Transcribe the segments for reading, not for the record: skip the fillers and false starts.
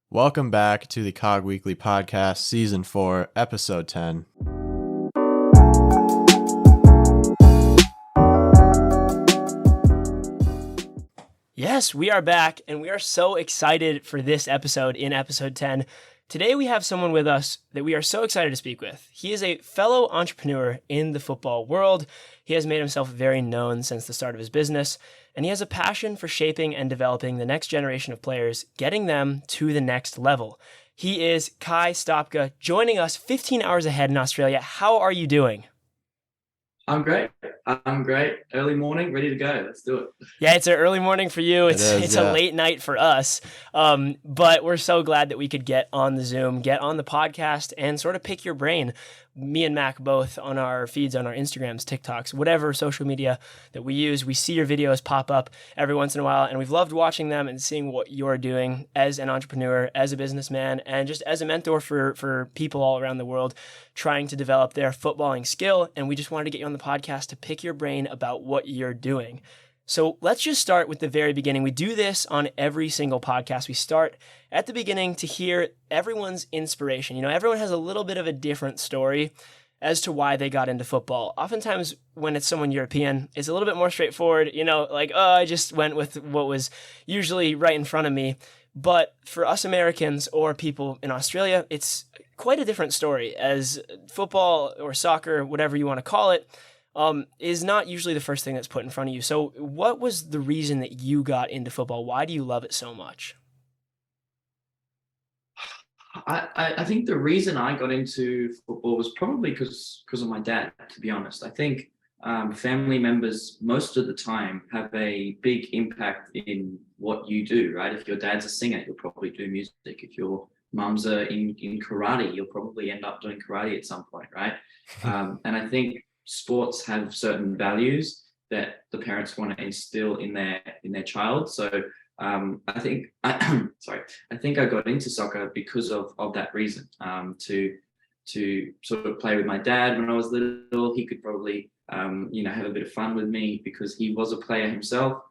Welcome back to the Cog Weekly Podcast, Season 4, Episode 10. Yes, we are back, and we are so excited for this episode in Episode 10. Today we have someone with us that we are so excited to speak with. He is a fellow entrepreneur in the football world. He has made himself very known since the start of his business, and he has a passion for shaping and developing the next generation of players, getting them to the next level. He is Kye Stopka, joining us 15 hours ahead in Australia. How are you doing? I'm great. Early morning, ready to go. Let's do it. Yeah, it's an early morning for you. It's yeah. a late night for us. But we're so glad that we could get on the Zoom, get on the podcast, and sort of pick your brain. Me and Mac both on our feeds, on our Instagrams, TikToks, whatever social media that we use. We see your videos pop up every once in a while, and we've loved watching them and seeing what you're doing as an entrepreneur, as a businessman, and just as a mentor for people all around the world trying to develop their footballing skill. And we just wanted to get you on the podcast to pick your brain about what you're doing. So let's just start with the very beginning. We do this on every single podcast. We start at the beginning to hear everyone's inspiration. You know, everyone has a little bit of a different story as to why they got into football. Oftentimes when it's someone European, it's a little bit more straightforward, you know, like, oh, I just went with what was usually right in front of me. But for us Americans or people in Australia, it's quite a different story, as football or soccer, whatever you want to call it, is not usually the first thing that's put in front of you. So what was the reason that you got into football? Why do you love it so much? I think the reason I got into football was probably because of my dad, to be honest. I think family members most of the time have a big impact in what you do, right? If your dad's a singer, you'll probably do music. If your mum's in karate, you'll probably end up doing karate at some point, right? And I think sports have certain values that the parents want to instill in their child. So I think I got into soccer because of that reason. To sort of play with my dad when I was little. He could probably have a bit of fun with me because he was a player himself,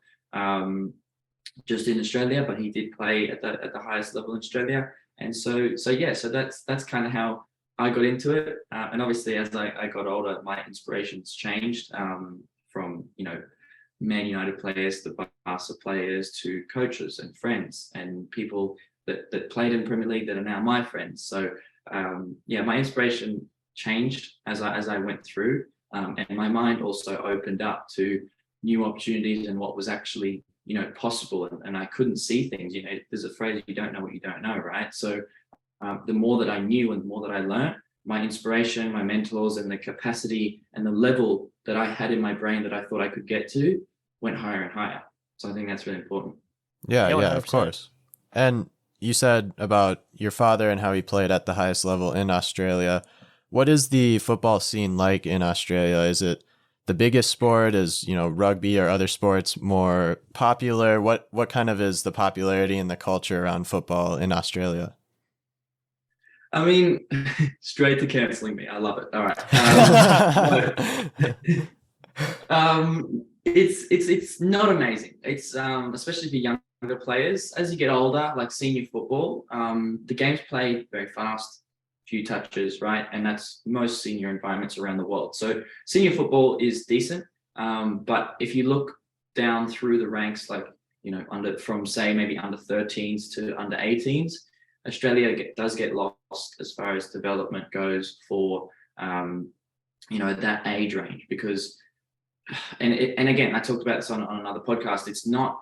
just in Australia, but he did play at the highest level in Australia. And so that's kind of how I got into it. And obviously as I got older, my inspirations changed, from, Man United players, the Barca players, to coaches and friends and people that played in Premier League that are now my friends. So my inspiration changed as I went through, and my mind also opened up to new opportunities and what was actually possible. And I couldn't see things. There's a phrase, you don't know what you don't know, right? So the more that I knew and the more that I learned, my inspiration, my mentors, and the capacity and the level that I had in my brain that I thought I could get to went higher and higher. So I think that's really important. Yeah, of course. And you said about your father and how he played at the highest level in Australia. What is the football scene like in Australia? Is it the biggest sport? Is, rugby or other sports more popular? What kind of is the popularity and the culture around football in Australia? I mean, straight to cancelling me. I love it. All right. It's not amazing. It's especially for younger players. As you get older, like senior football, the game's played very fast, few touches, right? And that's most senior environments around the world. So senior football is decent, but if you look down through the ranks, like from say maybe under 13s to under 18s, Australia does get lost as far as development goes for that age range, because and again, I talked about this on another podcast. It's not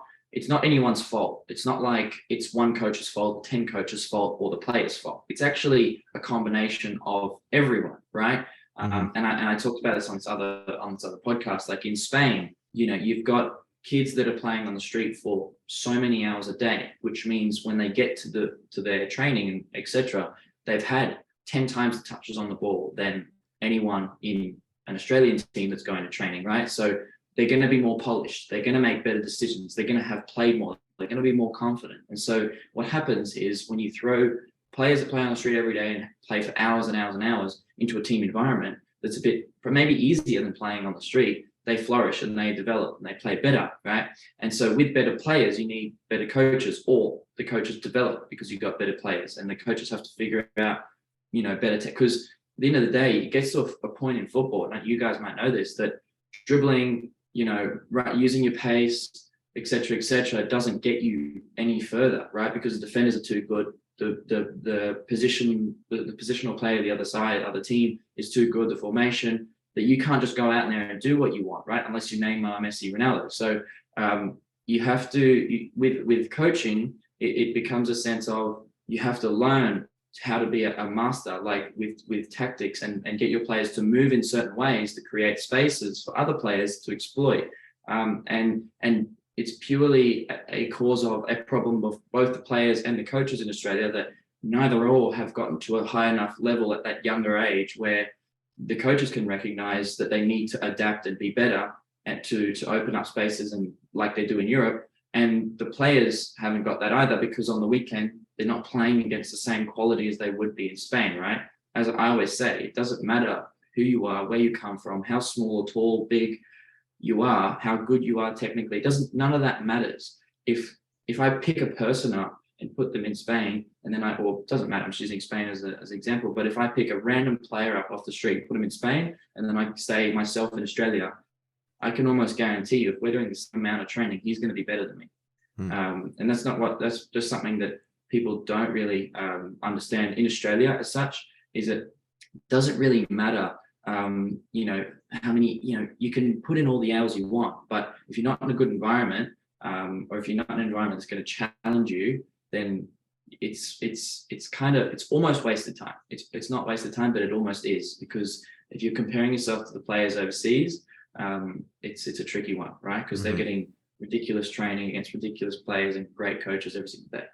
anyone's fault. It's not like it's one coach's fault, 10 coaches' fault, or the player's fault. It's actually a combination of everyone, right? Mm-hmm. And I talked about this on this other podcast. Like in Spain, you've got kids that are playing on the street for so many hours a day, which means when they get to their training and etc., they've had 10 times the touches on the ball than anyone in an Australian team that's going to training, right? So they're going to be more polished. They're going to make better decisions. They're going to have played more. They're going to be more confident. And so what happens is when you throw players that play on the street every day and play for hours and hours and hours into a team environment that's a bit maybe easier than playing on the street, they flourish and they develop and they play better, right? And so with better players, you need better coaches, or the coaches develop because you've got better players, and the coaches have to figure out, better tech. Because at the end of the day, it gets to a point in football, and you guys might know this, that dribbling, using your pace, etc., doesn't get you any further, right? Because the defenders are too good. The positional player, the other side, other team is too good. The formation, that you can't just go out there and do what you want, right? Unless you Neymar, Messi, Ronaldo. So you have to, with coaching, it becomes a sense of you have to learn how to be a master, like with tactics, and get your players to move in certain ways to create spaces for other players to exploit. And it's purely a cause of a problem of both the players and the coaches in Australia, that neither all have gotten to a high enough level at that younger age where the coaches can recognize that they need to adapt and be better, and to open up spaces, and like they do in Europe. And the players haven't got that either, because on the weekend, they're not playing against the same quality as they would be in Spain, right? As I always say, it doesn't matter who you are, where you come from, how small or tall, big you are, how good you are technically. None of that matters. If I pick a person up and put them in Spain, and then it doesn't matter, I'm just using Spain as an example, but if I pick a random player up off the street, put him in Spain, and then I stay myself in Australia, I can almost guarantee you, if we're doing the same amount of training, he's going to be better than me. And that's just something that people don't really understand in Australia as such, is that it doesn't really matter, how many, you can put in all the hours you want, but if you're not in a good environment, or if you're not in an environment that's going to challenge you, then it's almost wasted time. It's not wasted time, but it almost is, because if you're comparing yourself to the players overseas, it's a tricky one, right? Because they're getting ridiculous training against ridiculous players and great coaches every single day.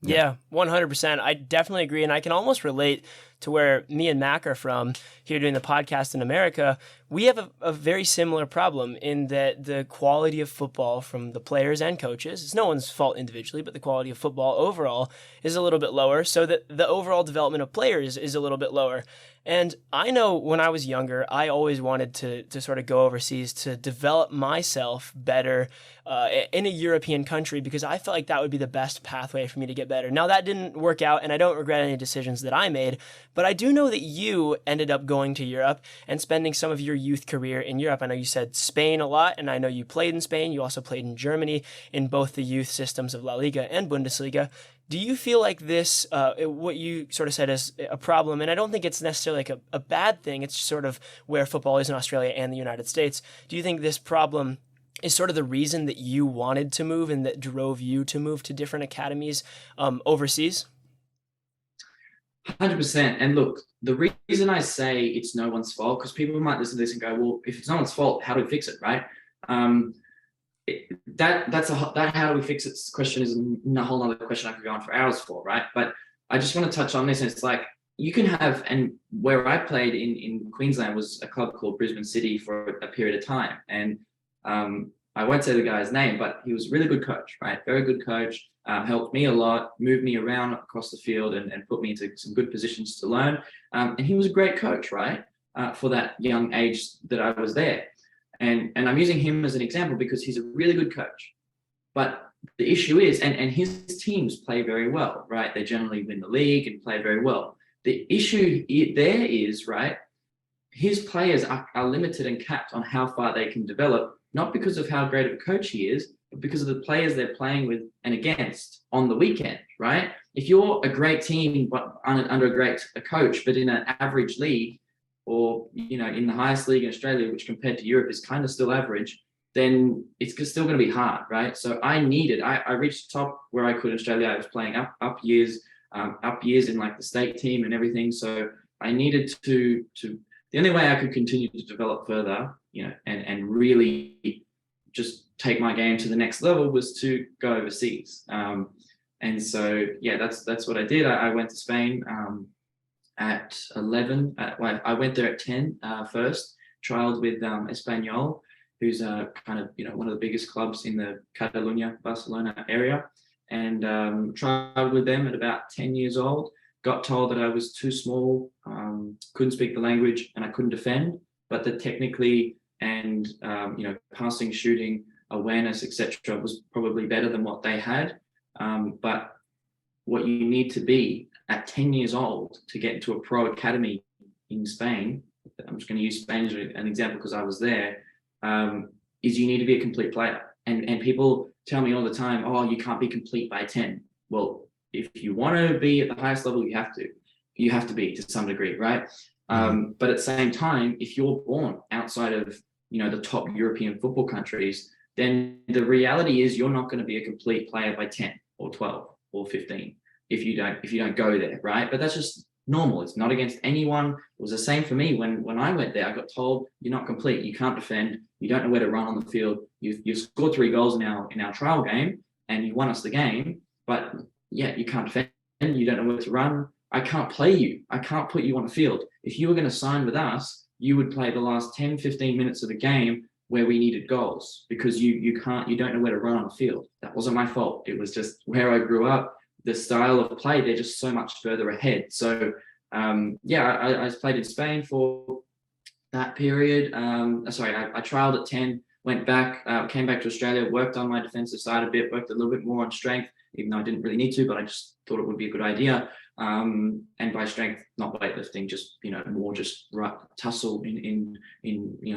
Yeah, 100%. I definitely agree. And I can almost relate to where me and Mac are from here doing the podcast in America. We have a very similar problem in that the quality of football from the players and coaches, it's no one's fault individually, but the quality of football overall is a little bit lower, so that the overall development of players is a little bit lower. And I know when I was younger, I always wanted to sort of go overseas to develop myself better in a European country, because I felt like that would be the best pathway for me to get better. Now, that didn't work out, and I don't regret any decisions that I made, but I do know that you ended up going to Europe and spending some of your youth career in Europe. I know you said Spain a lot, and I know you played in Spain. You also played in Germany in both the youth systems of La Liga and Bundesliga. Do you feel like this, what you sort of said, is a problem? And I don't think it's necessarily like a bad thing. It's sort of where football is in Australia and the United States. Do you think this problem is sort of the reason that you wanted to move and that drove you to move to different academies overseas? 100%. And look, the reason I say it's no one's fault, because people might listen to this and go, well, if it's no one's fault, how do we fix it, right? That how do we fix it question is a whole other question I could go on for hours for, right? But I just want to touch on this, and it's like, you can have, and where I played in Queensland was a club called Brisbane City for a period of time, and I won't say the guy's name, but he was a really good coach, right? Very good coach, helped me a lot, moved me around across the field, and put me into some good positions to learn, and he was a great coach, right? For that young age that I was there. And I'm using him as an example because he's a really good coach. But the issue is, and his teams play very well, right? They generally win the league and play very well. The issue there is, right, his players are limited and capped on how far they can develop, not because of how great of a coach he is, but because of the players they're playing with and against on the weekend, right? If you're a great team but under a coach, but in an average league, or in the highest league in Australia, which compared to Europe is kind of still average, then it's still going to be hard, right? So I reached the top where I could in Australia. I was playing up years in like the state team and everything. So I needed to the only way I could continue to develop further, and really just take my game to the next level was to go overseas. And so, yeah, that's what I did. I went to Spain, at 11. I went there at 10 first, trialed with Espanyol, who's kind of one of the biggest clubs in the Catalonia, Barcelona area, and trialed with them at about 10 years old. Got told that I was too small, couldn't speak the language, and I couldn't defend, but that technically and passing, shooting, awareness, etc., was probably better than what they had. But what you need to be at 10 years old to get into a pro academy in Spain, I'm just going to use Spain as an example because I was there, is you need to be a complete player. And people tell me all the time, oh, you can't be complete by 10. Well, if you want to be at the highest level, you have to be to some degree, right? But at the same time, if you're born outside of the top European football countries, then the reality is you're not going to be a complete player by 10 or 12 or 15 if you don't go there, right? But that's just normal. It's not against anyone. It was the same for me when I went there. I got told you're not complete, you can't defend, you don't know where to run on the field. You scored 3 goals in our trial game and you won us the game, but yeah, you can't defend, you don't know where to run. I can't play you. I can't put you on the field. If you were going to sign with us, you would play the last 10, 15 minutes of the game where we needed goals because you don't know where to run on the field. That wasn't my fault. It was just where I grew up, the style of play, they're just so much further ahead. So I played in Spain for that period. I trialed at 10, went back, came back to Australia, worked on my defensive side a bit, worked a little bit more on strength, even though I didn't really need to, but I just thought it would be a good idea. And by strength, not weightlifting, just more just tussle in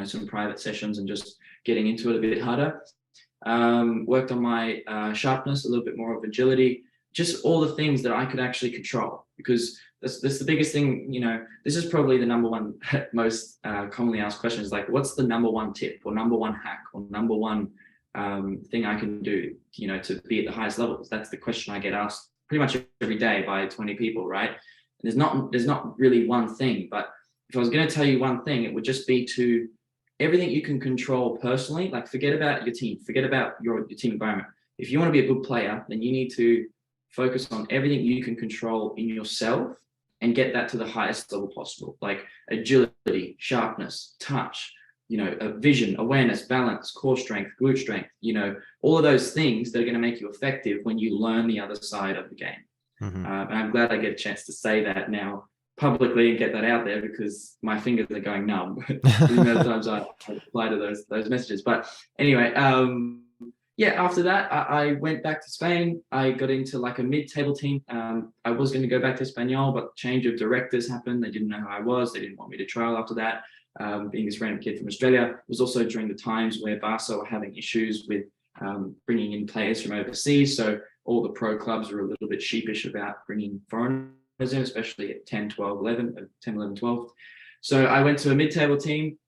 some private sessions and just getting into it a bit harder. Worked on my sharpness, a little bit more of agility, just all the things that I could actually control, because that's the biggest thing. This is probably the number one most commonly asked question is like, what's the number one tip or number one hack or number one thing I can do, to be at the highest levels? That's the question I get asked pretty much every day by 20 people, right? And there's not really one thing, but if I was going to tell you one thing, it would just be to everything you can control personally. Like, forget about your team, forget about your team environment. If you want to be a good player, then you need to focus on everything you can control in yourself and get that to the highest level possible, like agility, sharpness, touch, vision, awareness, balance, core strength, glute strength, all of those things that are going to make you effective when you learn the other side of the game. And I'm glad I get a chance to say that now publicly and get that out there, because my fingers are going numb the amount of times I reply to those messages. But anyway, after that, I went back to Spain. I got into like a mid-table team. I was going to go back to Espanyol, but change of directors happened. They didn't know who I was. They didn't want me to trial after that. Being this random kid from Australia. It was also during the times where Barca were having issues with bringing in players from overseas. So all the pro clubs were a little bit sheepish about bringing foreigners in, especially at 10, 11, 12. So I went to a mid-table team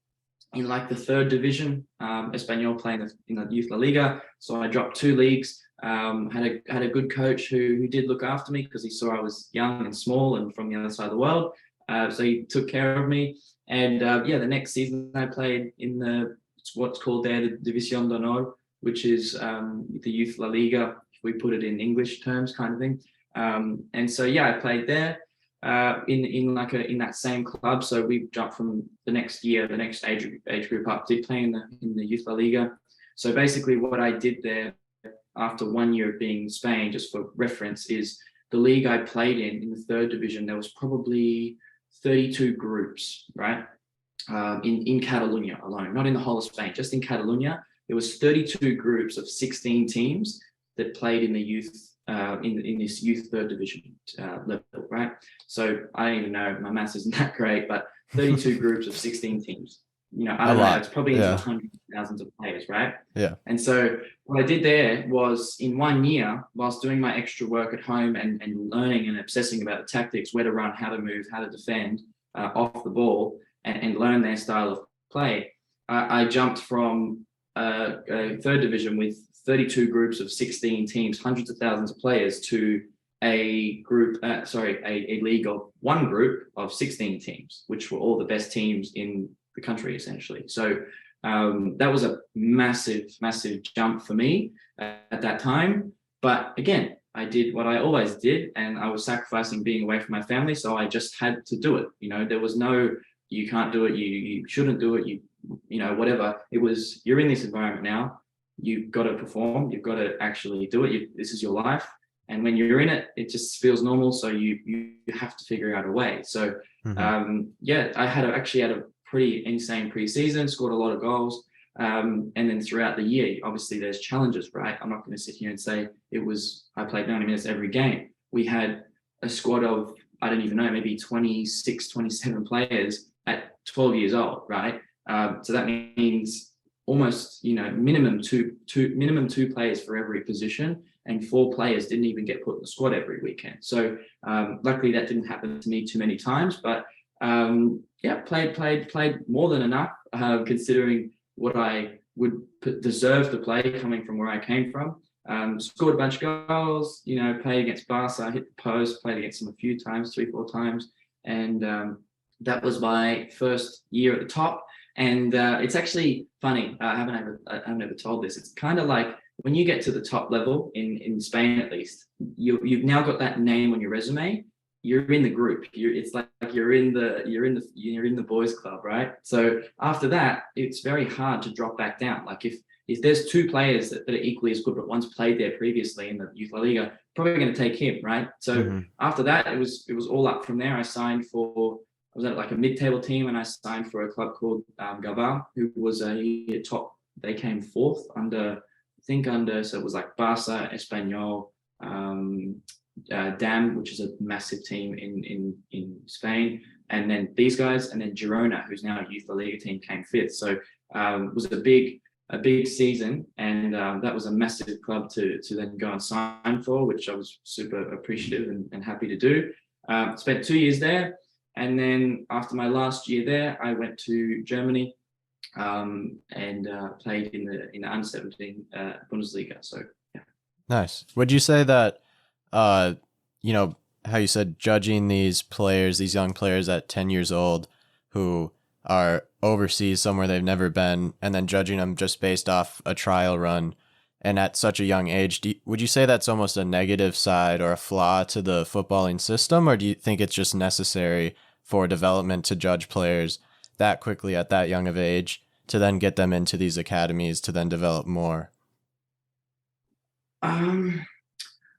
in like the 3rd division, Espanyol playing in the Youth La Liga. So I dropped 2 leagues, had a good coach who did look after me because he saw I was young and small and from the other side of the world. So he took care of me. And the next season I played in what's called there the División de Honor, which is the Youth La Liga, if we put it in English terms, kind of thing. And so I played there in that same club. So we jumped from the next year, the next age group up, did play in the Youth La Liga. So basically, what I did there after 1 year of being in Spain, just for reference, is the league I played in the 3rd division. There was probably 32 groups, right? In Catalonia alone, not in the whole of Spain, just in Catalonia, there was 32 groups of 16 teams that played in the youth, in this youth 3rd division level, right? So I don't even know, my maths isn't that great, but 32 groups of 16 teams. I don't know, it's probably into hundreds of thousands of players, right? Yeah. And so what I did there was, in 1 year, whilst doing my extra work at home and learning and obsessing about the tactics, where to run, how to move, how to defend off the ball, and learn their style of play, I jumped from a 3rd division with 32 groups of 16 teams, hundreds of thousands of players, to a league of one group of 16 teams, which were all the best teams in the country, essentially. So that was a massive, massive jump for me at that time. But again, I did what I always did, and I was sacrificing being away from my family. So I just had to do it. There was no, you can't do it, you shouldn't do it, whatever. It was, you're in this environment now, you've got to perform, you've got to actually do it. This is your life. And when you're in it, it just feels normal. So you have to figure out a way. So I actually had a pretty insane preseason, scored a lot of goals. And then throughout the year, obviously there's challenges, right? I'm not going to sit here and say I played 90 minutes every game. We had a squad of, I don't even know, maybe 26, 27 players at 12 years old, right? So that means almost, minimum two players for every position, and 4 players didn't even get put in the squad every weekend. So luckily that didn't happen to me too many times, but played more than enough, considering what I would deserve to play coming from where I came from. Scored a bunch of goals, played against Barca, hit the post, played against them a few times, 3-4 times. And that was my first year at the top. And it's actually funny. I haven't ever told this. It's kind of like when you get to the top level in Spain, at least, you've now got that name on your resume. You're in the group. It's like you're in the boys club, right? So after that, it's very hard to drop back down. Like if there's 2 players that are equally as good, but one's played there previously in the Youth La Liga, probably going to take him, right? So after that, it was all up from there. I was at like a mid-table team, and I signed for a club called Gabá, who was a top. They came 4th under, so it was like Barca, Espanyol, Dam, which is a massive team in Spain, and then these guys, and then Girona, who's now a Youth La Liga team, came 5th. So it was a big season, and that was a massive club to then go and sign for, which I was super appreciative and happy to do. Spent 2 years there, and then after my last year there, I went to Germany and played in the under 17 Bundesliga. So yeah. Nice. Would you say that how you said judging these young players at 10 years old who are overseas somewhere they've never been, and then judging them just based off a trial run and at such a young age, would you say that's almost a negative side or a flaw to the footballing system, or do you think it's just necessary for development to judge players that quickly at that young of age to then get them into these academies to then develop more?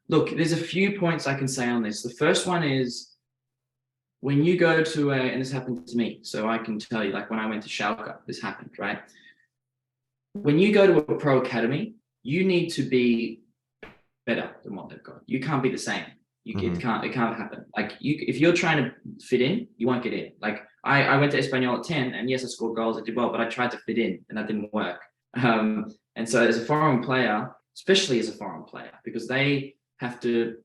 Look, there's a few points I can say on this. The first one is when you go to and this happened to me, so I can tell you, like when I went to Schalke, this happened, right? When you go to a pro academy, you need to be better than what they've got. You can't be the same. It can't happen. Like if you're trying to fit in, you won't get in. Like I went to Espanyol at 10, and yes, I scored goals, I did well, but I tried to fit in, and that didn't work. And so as a foreign player, especially as a foreign player, because they have to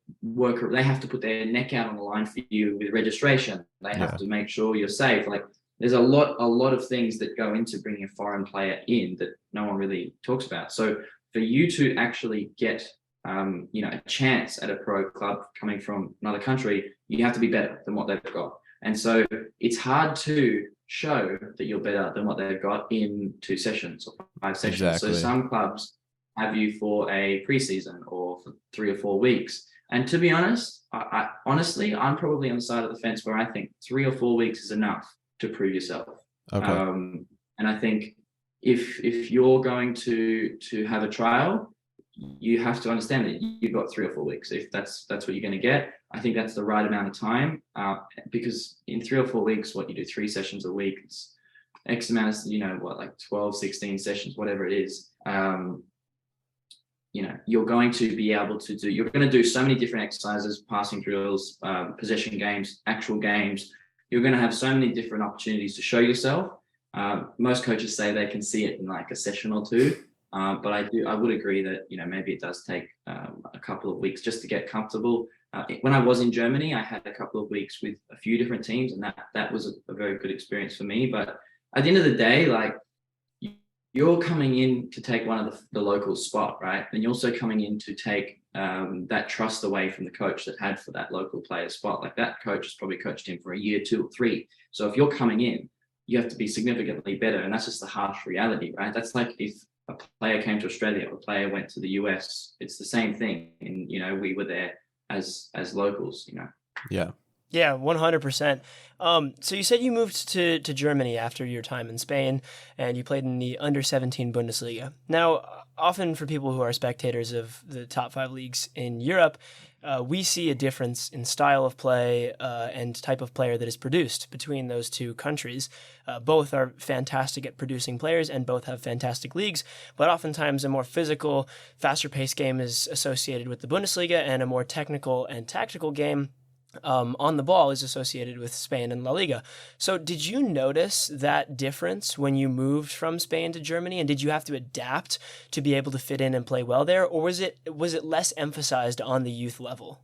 put their neck out on the line for you with registration. They have to make sure you're safe. Like there's a lot of things that go into bringing a foreign player in that no one really talks about. So for you to actually get a chance at a pro club coming from another country, you have to be better than what they've got. And so it's hard to show that you're better than what they've got in 2 sessions or 5 sessions. Exactly. So some clubs have you for a preseason or for 3 or 4 weeks. And to be honest, honestly, I'm probably on the side of the fence where I think 3 or 4 weeks is enough to prove yourself. Okay. And I think if you're going to have a trial, you have to understand that you've got 3 or 4 weeks. If that's what you're going to get, I think that's the right amount of time. Because in 3 or 4 weeks, what you do 3 sessions a week, it's X amount of, like 12, 16 sessions, whatever it is. You're going to be able to you're going to do so many different exercises, passing drills, possession games, actual games. You're going to have so many different opportunities to show yourself. Most coaches say they can see it in like a session or 2. But I would agree that, maybe it does take a couple of weeks just to get comfortable. When I was in Germany, I had a couple of weeks with a few different teams, and that was a very good experience for me. But at the end of the day, like, you're coming in to take one of the local spot, right? And you're also coming in to take that trust away from the coach that had for that local player spot. Like that coach has probably coached him for a year, 2 or 3. So if you're coming in, you have to be significantly better. And that's just the harsh reality, right? That's like if a player came to Australia or a player went to the US, it's the same thing. And, we were there as locals, Yeah. Yeah, 100%. So you said you moved to Germany after your time in Spain, and you played in the under-17 Bundesliga. Now, often for people who are spectators of the top 5 leagues in Europe, we see a difference in style of play and type of player that is produced between those two countries. Both are fantastic at producing players and both have fantastic leagues, but oftentimes a more physical, faster-paced game is associated with the Bundesliga, and a more technical and tactical game on the ball is associated with Spain and La Liga. So did you notice that difference when you moved from Spain to Germany, and did you have to adapt to be able to fit in and play well there, or was it less emphasized on the youth level?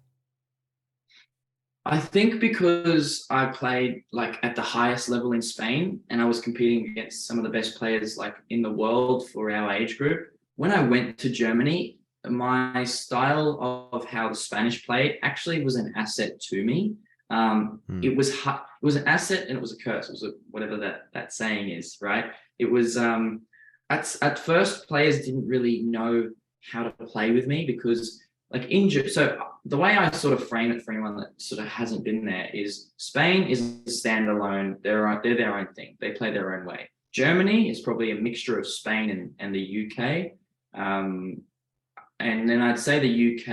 I think because I played like at the highest level in Spain and I was competing against some of the best players like in the world for our age group, when I went to Germany, my style of how the Spanish played actually was an asset to me. It was an asset and it was a curse. It was whatever that saying is, right? It was at first players didn't really know how to play with me because like so the way I sort of frame it for anyone that sort of hasn't been there is Spain is standalone. They're their own thing. They play their own way. Germany is probably a mixture of Spain and the UK. And then I'd say the UK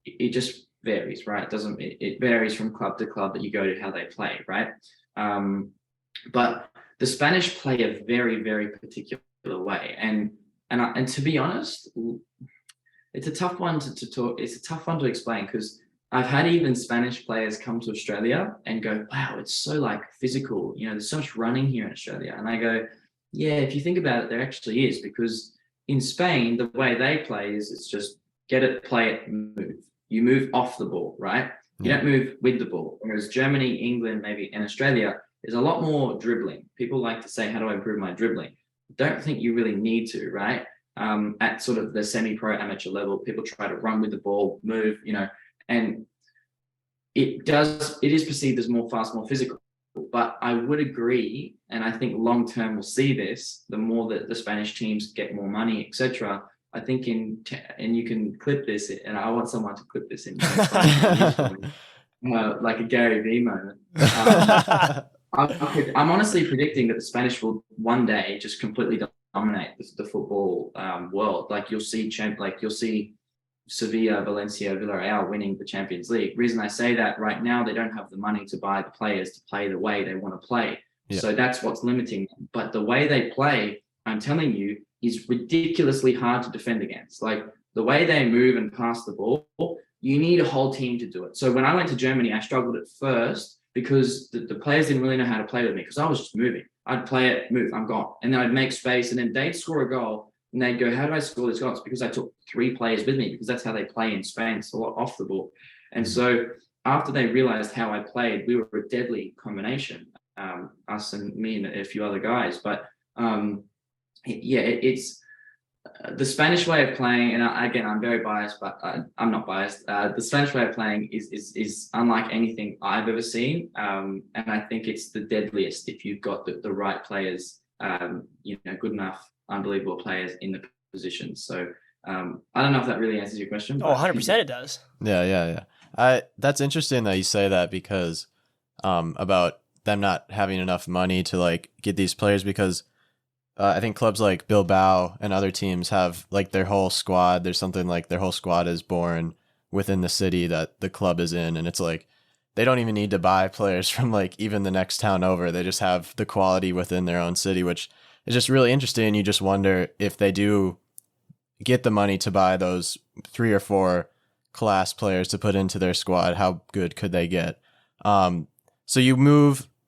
it just varies, right? It varies from club to club that you go to how they play, right? But the Spanish play a very, very particular way. And to be honest, it's a tough one to talk. It's a tough one to explain because I've had even Spanish players come to Australia and go, wow, it's so like physical. You know, there's so much running here in Australia. And I go, yeah, if you think about it, there actually is, because in Spain, the way they play is it's just get it, play it, move. You move off the ball, right? You don't move with the ball. Whereas Germany, England, maybe, and Australia is a lot more dribbling. People like to say, how do I improve my dribbling? Don't think you really need to, right? At sort of the semi-pro amateur level, people try to run with the ball, move, you know, and it is perceived as more fast, more physical. But I would agree, and I think long term we'll see this, the more that the Spanish teams get more money, etc. I think and you can clip this, and I want someone to clip this in, like a Gary Vee moment. I'm honestly predicting that the Spanish will one day just completely dominate the football world. Like you'll see Sevilla, Valencia, Villarreal winning the Champions League. Reason I say that, right now they don't have the money to buy the players to play the way they want to play. Yeah. So that's what's limiting them. But the way they play, I'm telling you, is ridiculously hard to defend against. Like the way they move and pass the ball, you need a whole team to do it. So when I went to Germany, I struggled at first because the players didn't really know how to play with me because I was just moving. I'd play it, move, I'm gone. And then I'd make space and then they'd score a goal. And they'd go, how do I score this goal? It's because I took 3 players with me, because that's how they play in Spain. It's a lot off the ball. And so after they realized how I played, we were a deadly combination, us and me and a few other guys. But it's the Spanish way of playing. And again, I'm very biased, but I'm not biased. The Spanish way of playing is unlike anything I've ever seen. And I think it's the deadliest if you've got the right players, good enough, unbelievable players in the position. So I don't know if that really answers your question. 100% it does. Yeah. That's interesting that you say that, because about them not having enough money to like get these players, because I think clubs like Bilbao and other teams have like their whole squad. There's something like their whole squad is born within the city that the club is in. And it's like, they don't even need to buy players from like even the next town over. They just have the quality within their own city, which is just really interesting. You just wonder if they do get the money to buy those 3 or 4 class players to put into their squad, how good could they get? So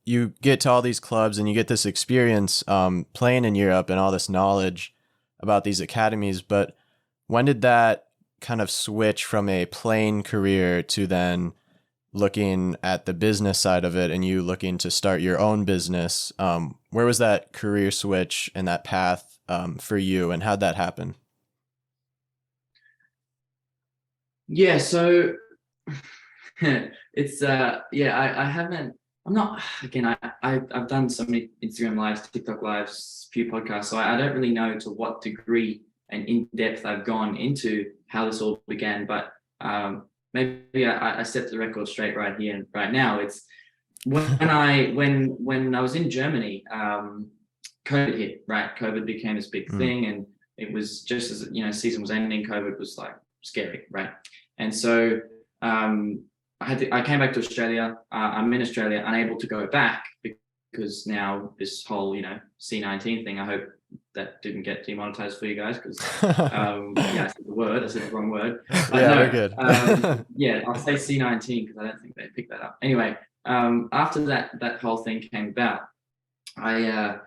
you get to all these clubs and you get this experience playing in Europe and all this knowledge about these academies. But when did that kind of switch from a playing career to then looking at the business side of it and you looking to start your own business? Where was that career switch and that path for you, and how'd that happen? Yeah, so it's I've done so many Instagram lives, TikTok lives, few podcasts, so I don't really know to what degree and in depth I've gone into how this all began, but maybe I set the record straight right here and right now. It's when I was in Germany, COVID hit, right? COVID became this big thing, and it was just as season was ending, COVID was like scary, right? And so I came back to Australia. I'm in Australia, unable to go back because now this whole, C19 thing, I hope that didn't get demonetized for you guys because, I said the wrong word. We're good. Yeah, I'll say C19 because I don't think they picked that up. Anyway, after that whole thing came about, I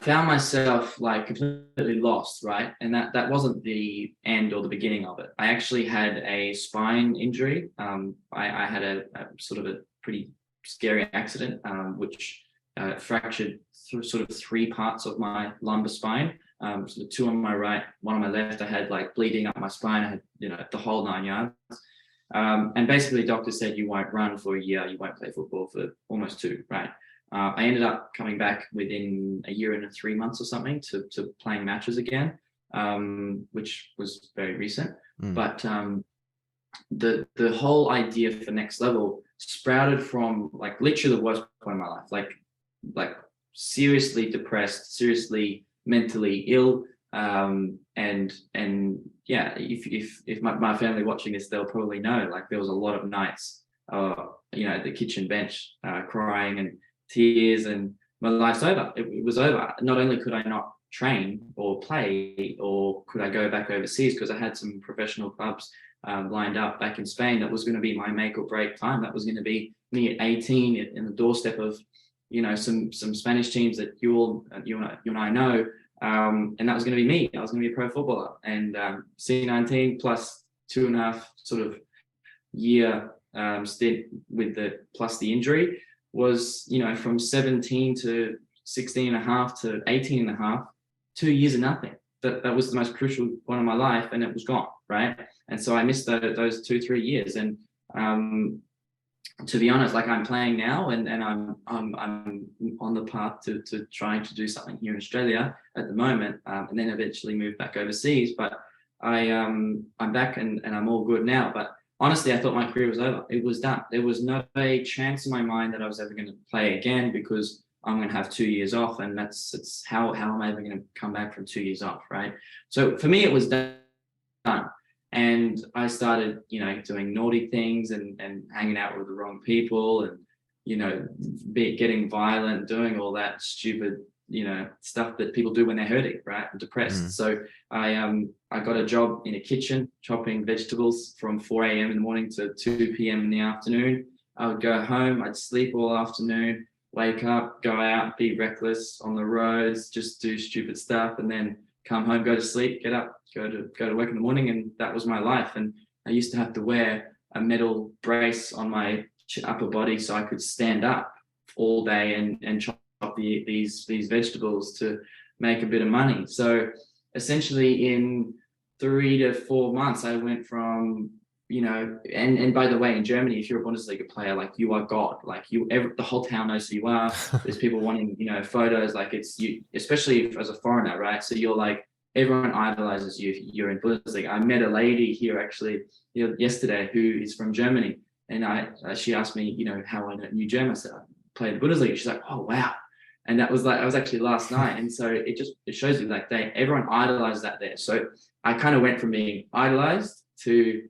found myself like completely lost, right? And that wasn't the end or the beginning of it. I actually had a spine injury. I had a sort of a pretty scary accident, which fractured sort of three parts of my lumbar spine. So the two on my right, one on my left. I had like bleeding up my spine. I had, the whole 9 yards. And basically, the doctor said you won't run for a year, you won't play football for almost 2, right? I ended up coming back within a year and 3 months or something to playing matches again, which was very recent. But the whole idea for Nexlevel sprouted from like literally the worst point of my life, like seriously depressed, seriously mentally ill. And yeah, if my family watching this, they'll probably know, like there was a lot of nights, at the kitchen bench, crying and tears, and my life's over. It was over. Not only could I not train or play, or could I go back overseas, because I had some professional clubs lined up back in Spain. That was going to be my make or break time. That was going to be me at 18 in the doorstep of, some Spanish teams that you and I know. And that was going to be me. I was going to be a pro footballer. And C19 plus 2.5 sort of year stint with the injury was, from 17 to 16.5 to 18.5, 2 years of nothing. That was the most crucial point of my life, and it was gone, right? And so I missed those 2-3 years. And to be honest, like I'm playing now, and I'm on the path to trying to do something here in Australia at the moment, and then eventually move back overseas. But I'm back and I'm all good now. But honestly, I thought my career was over. It was done. There was no chance in my mind that I was ever going to play again, because I'm going to have 2 years off, and it's how am I ever going to come back from 2 years off, right? So for me, it was done. And I started, doing naughty things and hanging out with the wrong people, and, getting violent, doing all that stupid, stuff that people do when they're hurting, right? And depressed. So I got a job in a kitchen chopping vegetables from 4 a.m. in the morning to 2 p.m. in the afternoon. I would go home, I'd sleep all afternoon, wake up, go out, be reckless on the roads, just do stupid stuff, and then come home, go to sleep, get up, go to work in the morning. And that was my life. And I used to have to wear a metal brace on my upper body so I could stand up all day and chop these vegetables to make a bit of money. So essentially in 3 to 4 months, I went from, and by the way, in Germany, if you're a Bundesliga player, like you are God, like the whole town knows who you are. There's people wanting, photos, like it's you, especially as a foreigner, right? So you're like, everyone idolizes you if you're in Bundesliga. I met a lady here actually, yesterday, who is from Germany, and she asked me, how I knew German. I said, I played the Bundesliga. She's like, oh wow. And that was actually last night. And so it shows you, like, everyone idolizes that there. So I kind of went from being idolized to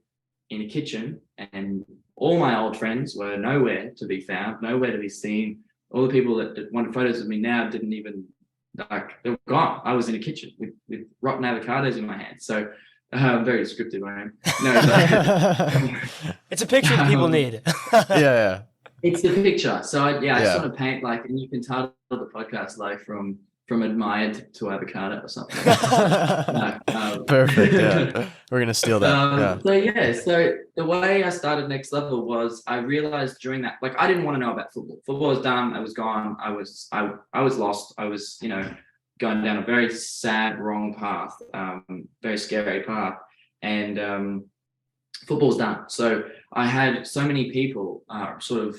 in a kitchen, and all my old friends were nowhere to be found, nowhere to be seen. All the people that wanted photos of me now didn't even, like, they were gone. I was in a kitchen with rotten avocados in my hand. So very descriptive I am. No, it's a picture that people need. Yeah. It's the picture. So I just want to paint, like, and you can title the podcast like from admired to avocado or something. Perfect. Yeah, we're gonna steal that. So the way I started Nexlevel was, I realized during that, like, I didn't want to know about football. Football was done. I was gone. I was lost. I was, going down a very sad, wrong path, very scary path, and football's done. So I had so many people sort of,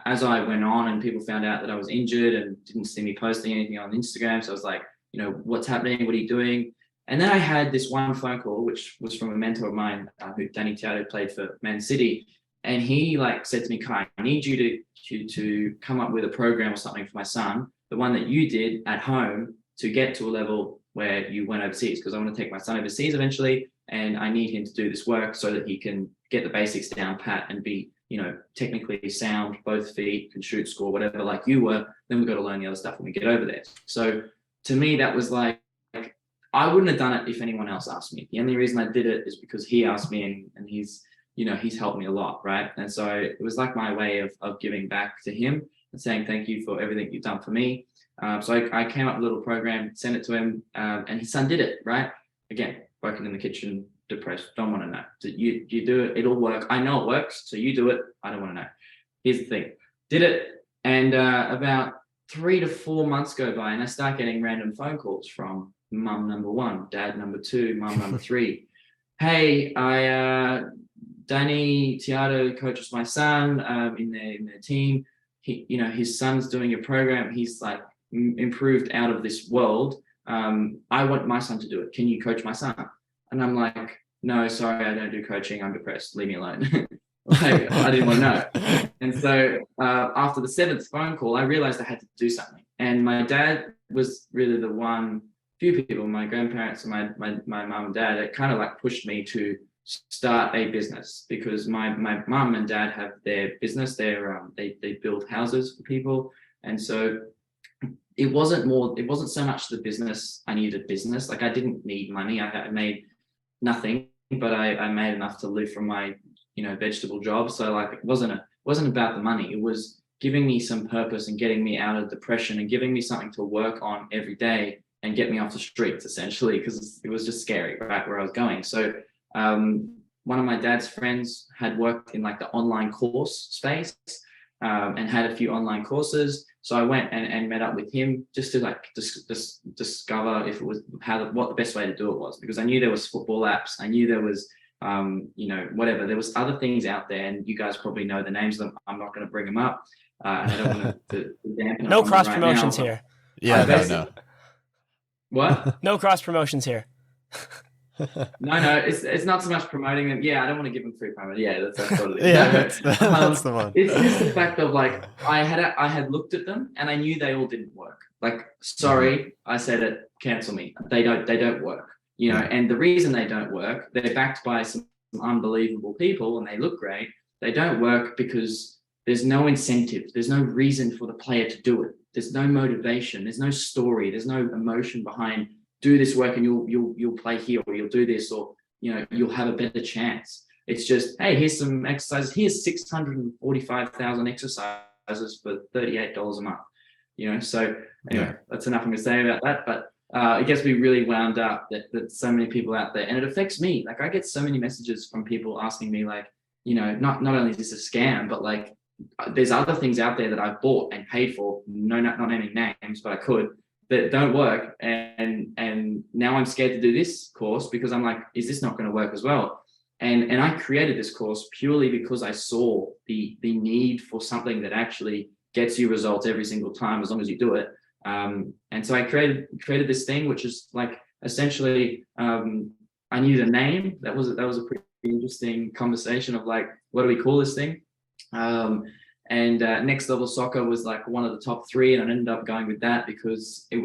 as I went on and people found out that I was injured and didn't see me posting anything on Instagram. So I was like, what's happening? What are you doing? And then I had this one phone call, which was from a mentor of mine, who Danny Tiato played for Man City. And he said to me, Kye, I need you to come up with a program or something for my son, the one that you did at home, to get to a level where you went overseas, because I want to take my son overseas eventually. and I need him to do this work so that he can get the basics down pat and be, technically sound, both feet, can shoot, score, whatever, like you were. Then we've got to learn the other stuff when we get over there. So to me, that was like, I wouldn't have done it if anyone else asked me. The only reason I did it is because he asked me, and he's helped me a lot, right? And so it was like my way of giving back to him and saying thank you for everything you've done for me. So I came up with a little program, sent it to him, and his son did it, right? Again, working in the kitchen, depressed, don't want to know. You do it, it'll work. I know it works, so you do it. I don't want to know. Here's the thing. Did it, and about 3 to 4 months go by, and I start getting random phone calls from mum number 1, dad number 2, mum number 3. Hey, Danny Tiato coaches my son in their team. His son's doing a program. He's like improved out of this world. I want my son to do it. Can you coach my son? And I'm like, no, sorry, I don't do coaching. I'm depressed. Leave me alone. Like, I didn't want to know. And so after the 7th phone call, I realized I had to do something. And my dad was really the one, few people, my grandparents and my mom and dad, it kind of like pushed me to start a business, because my mom and dad have their business. They build houses for people. And so it wasn't so much the business. I needed a business. Like, I didn't need money. I made nothing, but I made enough to live from my vegetable job. So like, it wasn't about the money. It was giving me some purpose and getting me out of depression and giving me something to work on every day and get me off the streets, essentially, because it was just scary, right, where I was going. So one of my dad's friends had worked in like the online course space and had a few online courses. So I went and met up with him just to like discover if it was what the best way to do it was, because I knew there was football apps. I knew there was, whatever. There was other things out there, and you guys probably know the names of them. I'm not going to bring them up. And I don't want to dampen no cross right promotions now, here. Yeah, no. What? No cross promotions here. No, it's not so much promoting them. Yeah, I don't want to give them free promo. Yeah, that's totally. Yeah, that's the one. It's just the fact of like, I had looked at them and I knew they all didn't work. Like, sorry, I said it, cancel me. They don't work. And the reason they don't work, they're backed by some unbelievable people and they look great. They don't work because there's no incentive. There's no reason for the player to do it. There's no motivation. There's no story. There's no emotion behind do this work and you'll play here, or you'll do this, or you'll have a better chance. It's just, hey, here's some exercises. Here's 645,000 exercises for $38 a month. So anyway, that's enough I'm gonna say about that. But it gets me really wound up that so many people out there, and it affects me. Like, I get so many messages from people asking me, like, not only is this a scam, but like, there's other things out there that I've bought and paid for, not naming names, but I could, that don't work, and now I'm scared to do this course because I'm like, is this not going to work as well? And I created this course purely because I saw the need for something that actually gets you results every single time as long as you do it. And so I created this thing, which is like, essentially, I needed a name. That was a pretty interesting conversation of like, what do we call this thing? And Nexlevel Soccer was like one of the top 3, and I ended up going with that because it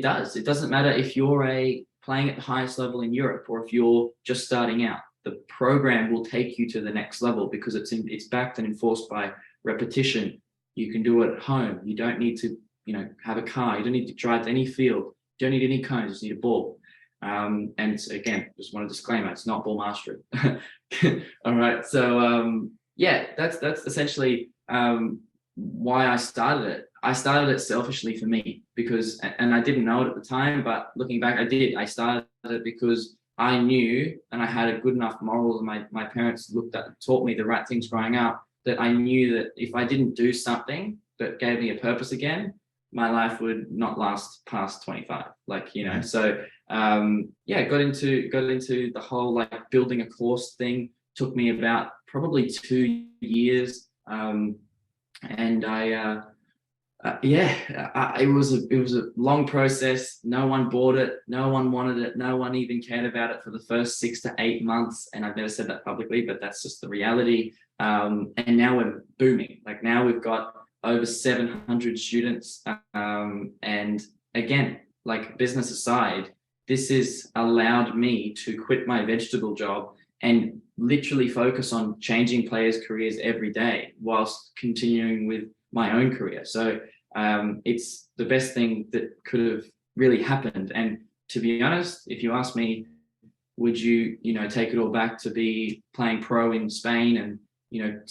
doesn't matter if you're playing at the highest level in Europe or if you're just starting out. The program will take you to the next level because it's backed and enforced by repetition. You can do it at home. You don't need to have a car. You don't need to drive to any field. You don't need any cones. You just need a ball. And again, just want to disclaimer, it's not ball mastery. All right, so yeah, that's essentially why I started it. I started it selfishly for me because, and I didn't know it at the time, but looking back, I did. I started it because I knew, and I had a good enough morals, and my parents taught me the right things growing up, that I knew that if I didn't do something that gave me a purpose again, my life would not last past 25. So yeah, got into the whole like building a course thing. Took me about probably 2 years, and it was a long process. No one bought it, no one wanted it, no one even cared about it for the first 6 to 8 months. And I've never said that publicly, but that's just the reality. And now we're booming. Like, now we've got over 700 students. And again, like, business aside, this has allowed me to quit my vegetable job and literally focus on changing players' careers every day whilst continuing with my own career. So it's the best thing that could have really happened. And to be honest, if you ask me, would you, take it all back to be playing pro in Spain and,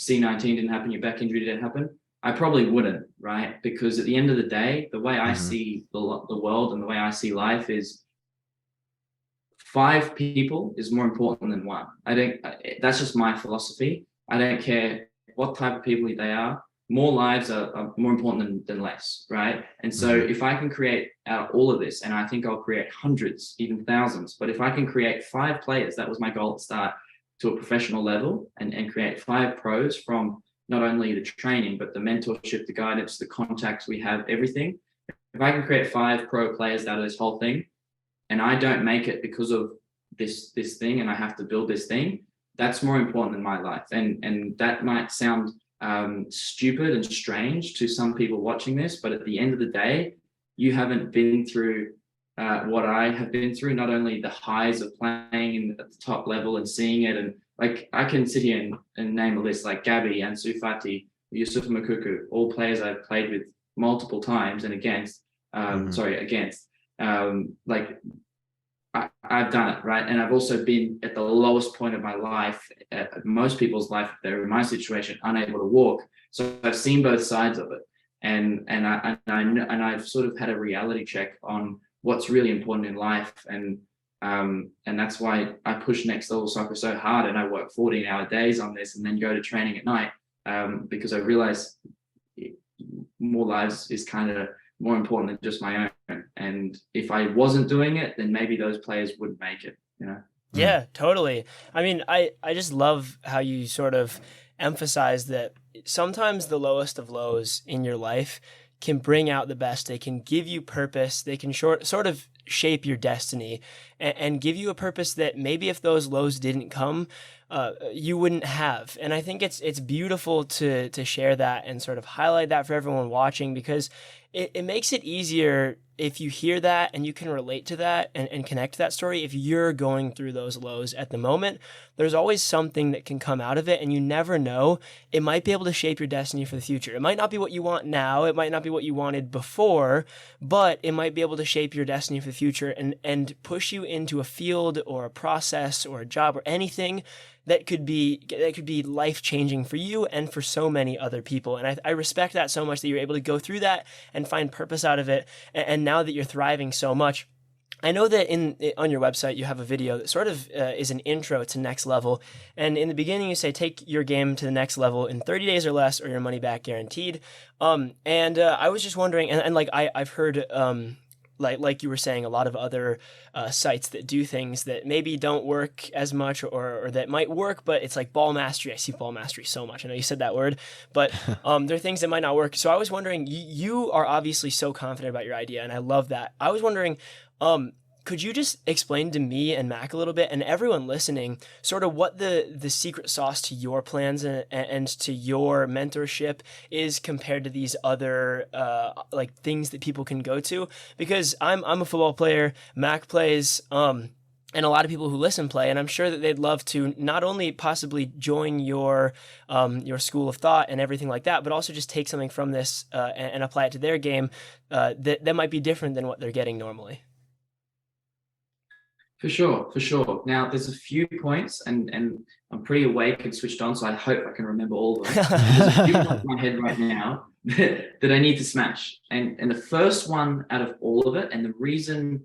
C19 didn't happen, your back injury didn't happen? I probably wouldn't, right? Because at the end of the day, the way I see the world and the way I see life is 5 people is more important than 1. That's just my philosophy. I don't care what type of people they are. More lives are more important than less, right? And so if I can create out of all of this, and I think I'll create hundreds, even thousands, but if I can create 5 players, that was my goal at the start, to a professional level, and create 5 pros from not only the training, but the mentorship, the guidance, the contacts we have, everything. If I can create 5 pro players out of this whole thing, and I don't make it because of this thing, and I have to build this thing, that's more important than my life. And that might sound stupid and strange to some people watching this, but at the end of the day, you haven't been through what I have been through, not only the highs of playing at the top level and seeing it, and like I can sit here and name a list like Gabby, Ansu Fati, Yusuf Makuku, all players I've played with multiple times and against, like I've done it, right? And I've also been at the lowest point of my life, most people's life, if they're in my situation, unable to walk. So I've seen both sides of it, and I've sort of had a reality check on what's really important in life, and that's why I push Nexlevel Soccer so hard, and I work 14-hour days on this, and then go to training at night, because I realize more lives is kind of more important than just my own. And if I wasn't doing it, then maybe those players wouldn't make it, Yeah, totally. I mean, I just love how you sort of emphasize that sometimes the lowest of lows in your life can bring out the best. They can give you purpose. They can sort of shape your destiny and give you a purpose that maybe if those lows didn't come, you wouldn't have. And I think it's beautiful to share that and sort of highlight that for everyone watching, because it makes it easier if you hear that and you can relate to that and connect to that story. If you're going through those lows at the moment, there's always something that can come out of it, and you never know. It might be able to shape your destiny for the future. It might not be what you want now. It might not be what you wanted before, but it might be able to shape your destiny for the future and push you into a field or a process or a job or anything that could be life-changing for you and for so many other people. And I respect that so much, that you're able to go through that and find purpose out of it. And now that you're thriving so much, I know that on your website you have a video that sort of is an intro to Nexlevel. And in the beginning you say, take your game to the next level in 30 days or less, or your money back guaranteed. I was just wondering, and like I've heard like you were saying, a lot of other sites that do things that maybe don't work as much, or that might work, but it's like ball mastery. I see ball mastery so much. I know you said that word, but there are things that might not work. So I was wondering, you are obviously so confident about your idea, and I love that. I was wondering, could you just explain to me and Mac a little bit, and everyone listening, sort of what the secret sauce to your plans and to your mentorship is compared to these other like things that people can go to? Because I'm a football player, Mac plays, and a lot of people who listen play, and I'm sure that they'd love to not only possibly join your school of thought and everything like that, but also just take something from this and apply it to their game that might be different than what they're getting normally. For sure. Now, there's a few points, and I'm pretty awake and switched on, so I hope I can remember all of them. There's a few points in my head right now that I need to smash. And the first one out of all of it, and the reason,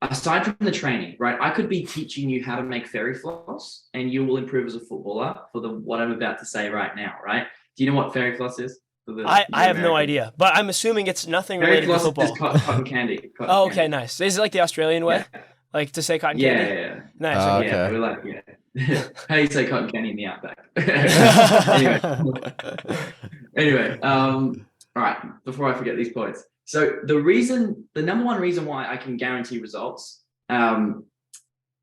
aside from the training, right, I could be teaching you how to make fairy floss, and you will improve as a footballer for what I'm about to say right now, right? Do you know what fairy floss is? I have no idea, but I'm assuming it's nothing related to football. Is cotton candy. Okay, candy. Nice. Is it like the Australian way? Yeah. Like to say cotton candy? Yeah. Nice. Okay. Yeah, we're like, how do you say cotton candy in the outback? Anyway, all right, before I forget these points. So the number one reason why I can guarantee results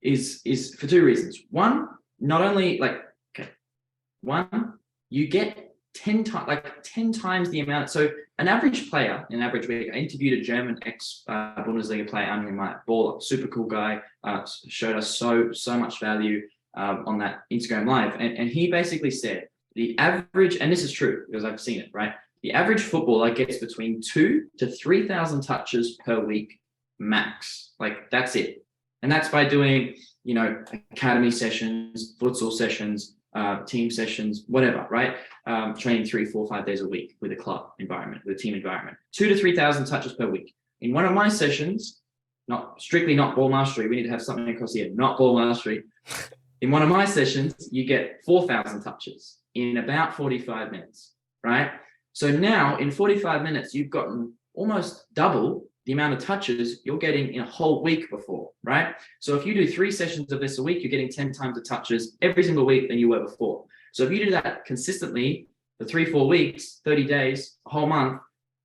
is for 2 reasons. One, not only you get 10 times the amount. So an average player in an average week, I interviewed a German ex-Bundesliga player under my baller, super cool guy, showed us so much value on that Instagram live. And he basically said the average, and this is true because I've seen it, right? The average footballer gets between 2,000 to 3,000 touches per week max. Like that's it. And that's by doing, academy sessions, futsal sessions, team sessions, whatever, right? Training 3, 4, 5 days a week with a club environment, with a team environment. 2,000 to 3,000 touches per week. In one of my sessions, not ball mastery, we need to have something across here, not ball mastery. In one of my sessions, you get 4,000 touches in about 45 minutes, right? So now in 45 minutes, you've gotten almost double the amount of touches you're getting in a whole week before, right? So if you do 3 sessions of this a week, you're getting 10 times the touches every single week than you were before. So if you do that consistently for 3-4 weeks, 30 days, a whole month,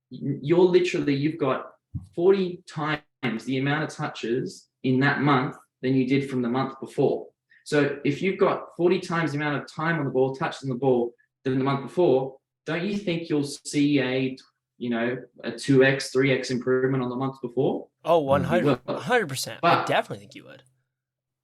you've got 40 times the amount of touches in that month than you did from the month before. So if you've got 40 times the amount of time on the ball, touches on the ball than the month before, don't you think you'll see a 2x, 3x improvement on the month before? Oh, 100%. I definitely think you would.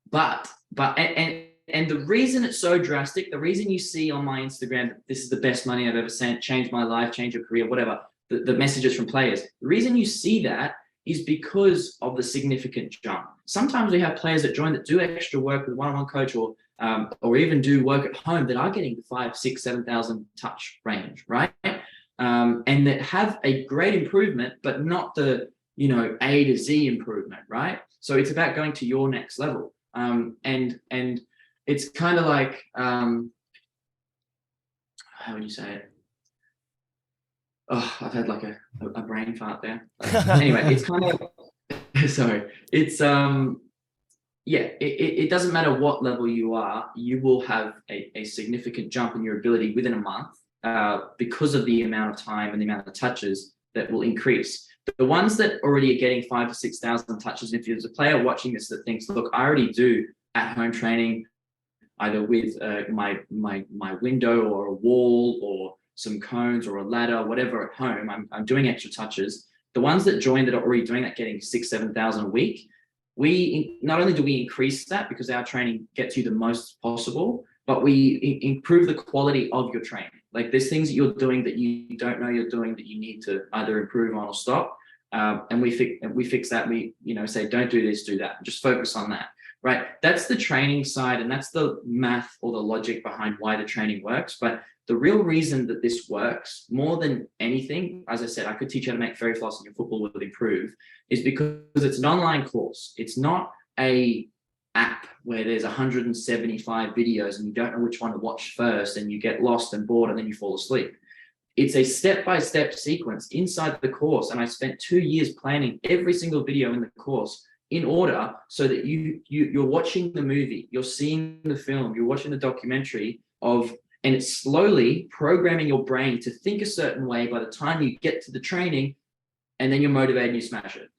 But the reason it's so drastic, the reason you see on my Instagram, this is the best money I've ever sent, changed my life, changed your career, whatever, the messages from players, the reason you see that is because of the significant jump. Sometimes we have players that join that do extra work with one-on-one coach or even do work at home that are getting 5,000, 6,000, 7,000 touch range, right? And that have a great improvement, but not the, A to Z improvement, right? So it's about going to your next level. And it's kind of like, how would you say it? Oh, I've had like a brain fart there. Anyway, it's kind of, sorry. It's, it doesn't matter what level you are, you will have a significant jump in your ability within a month because of the amount of time and the amount of touches that will increase. The ones that already are getting 5,000 to 6,000 touches, if there's a player watching this that thinks, look, I already do at-home training, either with my window or a wall or some cones or a ladder, whatever at home, I'm doing extra touches. The ones that join that are already doing that, getting 6,000, 7,000 a week, we not only do we increase that because our training gets you the most possible, but we improve the quality of your training. Like there's things that you're doing that you don't know you're doing that you need to either improve on or stop. And we fix that. We say don't do this, do that. Just focus on that. Right. That's the training side, and that's the math or the logic behind why the training works. But the real reason that this works more than anything, as I said, I could teach you how to make fairy floss and your football will improve, is because it's an online course. It's not a app where there's 175 videos and you don't know which one to watch first and you get lost and bored and then you fall asleep. It's a step-by-step sequence inside the course. And I spent 2 years planning every single video in the course in order so that you're watching the movie, you're seeing the film, you're watching the documentary and it's slowly programming your brain to think a certain way by the time you get to the training, and then you're motivated and you smash it.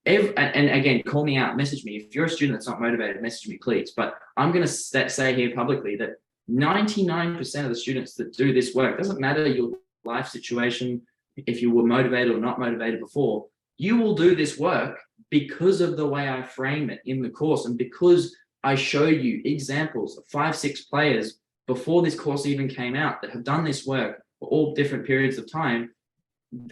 And again, call me out, message me. If you're a student that's not motivated, message me, please. But I'm going to say here publicly that 99% of the students that do this work, doesn't matter your life situation, if you were motivated or not motivated before, you will do this work because of the way I frame it in the course and because I show you examples of 5, 6 players before this course even came out that have done this work for all different periods of time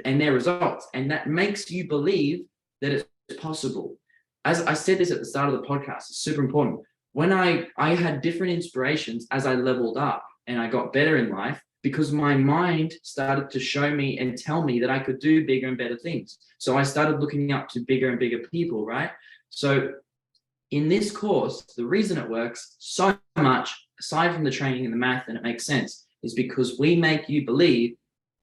and their results. And that makes you believe that it's possible. As I said this at the start of the podcast, it's super important. When I had different inspirations as I leveled up and I got better in life, because my mind started to show me and tell me that I could do bigger and better things. So I started looking up to bigger and bigger people, right? So in this course, the reason it works so much, aside from the training and the math, and it makes sense, is because we make you believe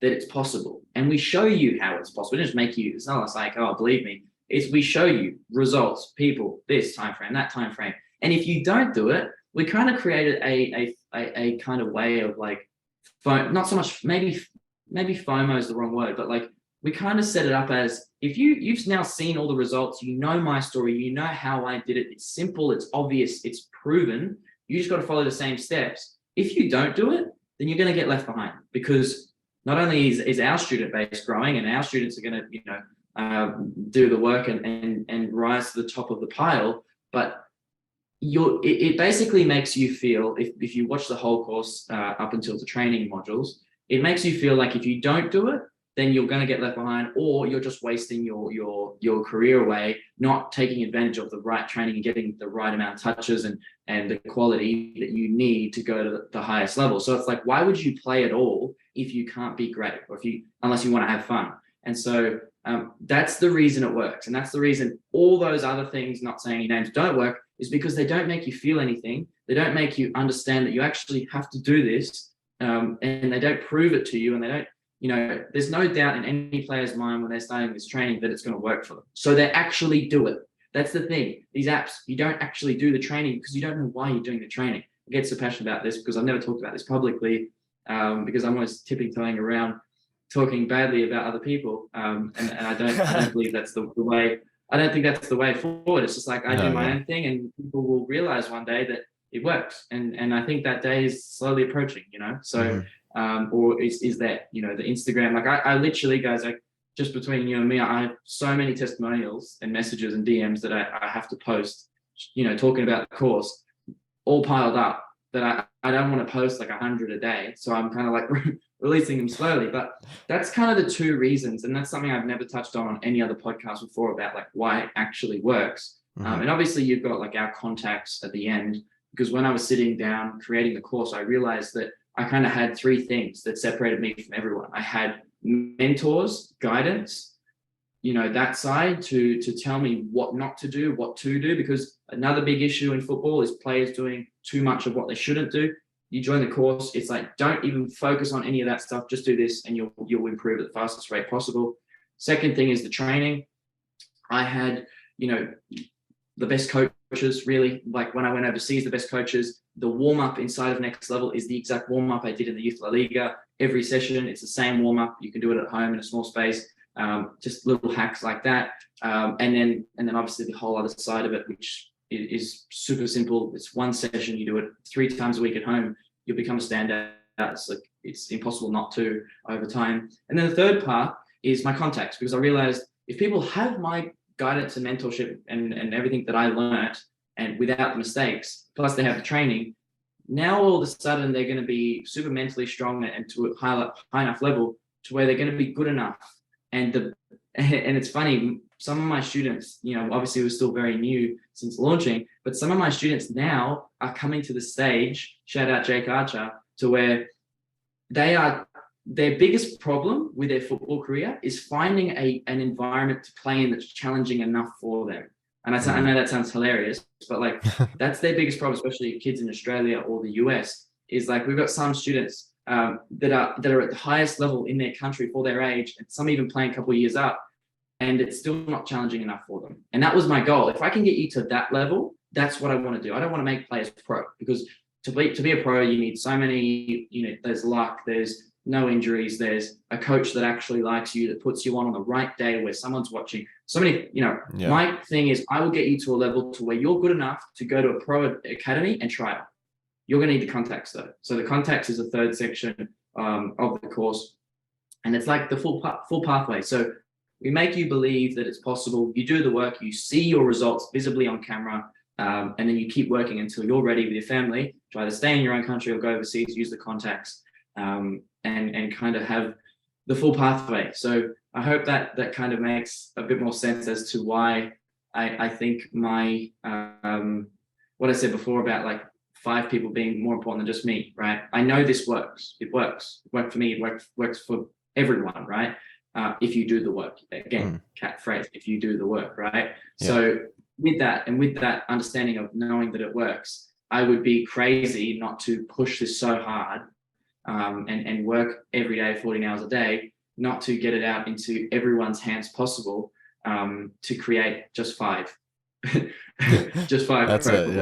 that it's possible. And we show you how it's possible. We just make you, it's not like, oh, believe me. It's we show you results, people, this time frame, that time frame. And if you don't do it, we kind of created a kind of way of like, not so much, maybe FOMO is the wrong word, but like we kind of set it up as if you've now seen all the results, you know my story, you know how I did it. It's simple, it's obvious, it's proven. You just got to follow the same steps. If you don't do it, then you're going to get left behind, because not only is our student base growing and our students are going to, do the work and rise to the top of the pile, but it basically makes you feel, if you watch the whole course up until the training modules, it makes you feel like if you don't do it, then you're going to get left behind, or you're just wasting your career away, not taking advantage of the right training and getting the right amount of touches and the quality that you need to go to the highest level. So it's like, why would you play at all if you can't be great, or unless you want to have fun? And so that's the reason it works. And that's the reason all those other things, not saying any names, don't work, is because they don't make you feel anything. They don't make you understand that you actually have to do this. And they don't prove it to you, and they don't, there's no doubt in any player's mind when they're starting this training that it's going to work for them. So they actually do it. That's the thing. These apps, you don't actually do the training because you don't know why you're doing the training. I get so passionate about this because I've never talked about this publicly, because I'm always tippy-toeing around talking badly about other people. And I don't believe that's the way. I don't think that's the way forward. It's just like I do my own thing, and people will realize one day that it works. And I think that day is slowly approaching, So or is that, the Instagram, like I literally, guys, like just between you and me, I have so many testimonials and messages and DMs that I have to post, talking about the course, all piled up, that I don't want to post like 100 a day. So I'm kind of like releasing them slowly. But that's kind of the two reasons. And that's something I've never touched on any other podcast before, about like why it actually works. And obviously you've got like our contacts at the end, because when I was sitting down creating the course, I realized that I kind of had three things that separated me from everyone. I had mentors, guidance, that side to tell me what not to do, what to do, because another big issue in football is players doing too much of what they shouldn't do. You join the course, it's like, don't even focus on any of that stuff. Just do this and you'll improve at the fastest rate possible. Second thing is the training. I had, the best coaches, really. Like when I went overseas, the best coaches. The warm-up inside of Nexlevel is the exact warm-up I did in the Youth La Liga. Every session, it's the same warm-up. You can do it at home in a small space. Just little hacks like that. And then obviously the whole other side of it, which is super simple. It's one session. You do it 3 times a week at home. You'll become a standout. It's impossible not to over time. And then the third part is my contacts, because I realized if people have my guidance and mentorship and everything that I learned, and without the mistakes, plus they have the training, now all of a sudden they're going to be super mentally strong and to a high enough level to where they're going to be good enough. And it's funny, some of my students, obviously we're still very new since launching, but some of my students now are coming to the stage, shout out Jake Archer, to where their biggest problem with their football career is finding an environment to play in that's challenging enough for them. And I know that sounds hilarious, but like that's their biggest problem, especially kids in Australia or the US, is like we've got some students that are at the highest level in their country for their age, and some even playing a couple of years up, and it's still not challenging enough for them. And that was my goal. If I can get you to that level, that's what I want to do. I don't want to make players pro, because to be a pro, you need so many, there's luck, there's no injuries, there's a coach that actually likes you, that puts you on the right day where someone's watching. So many, My thing is I will get you to a level to where you're good enough to go to a pro academy and try it. You're going to need the contacts though. So the contacts is the third section of the course, and it's like the full pathway. So we make you believe that it's possible. You do the work, you see your results visibly on camera, and then you keep working until you're ready with your family to either stay in your own country or go overseas, use the contacts, and kind of have the full pathway. So I hope that kind of makes a bit more sense as to why I think my what I said before about like 5 people being more important than just me, right? I know this works. It works. It worked for me. It works for everyone, right? If you do the work. Again, cat phrase, if you do the work, right? Yeah. So with that understanding of knowing that it works, I would be crazy not to push this so hard and work every day, 14 hours a day, not to get it out into everyone's hands possible, to create just 5. Just 5. That's it,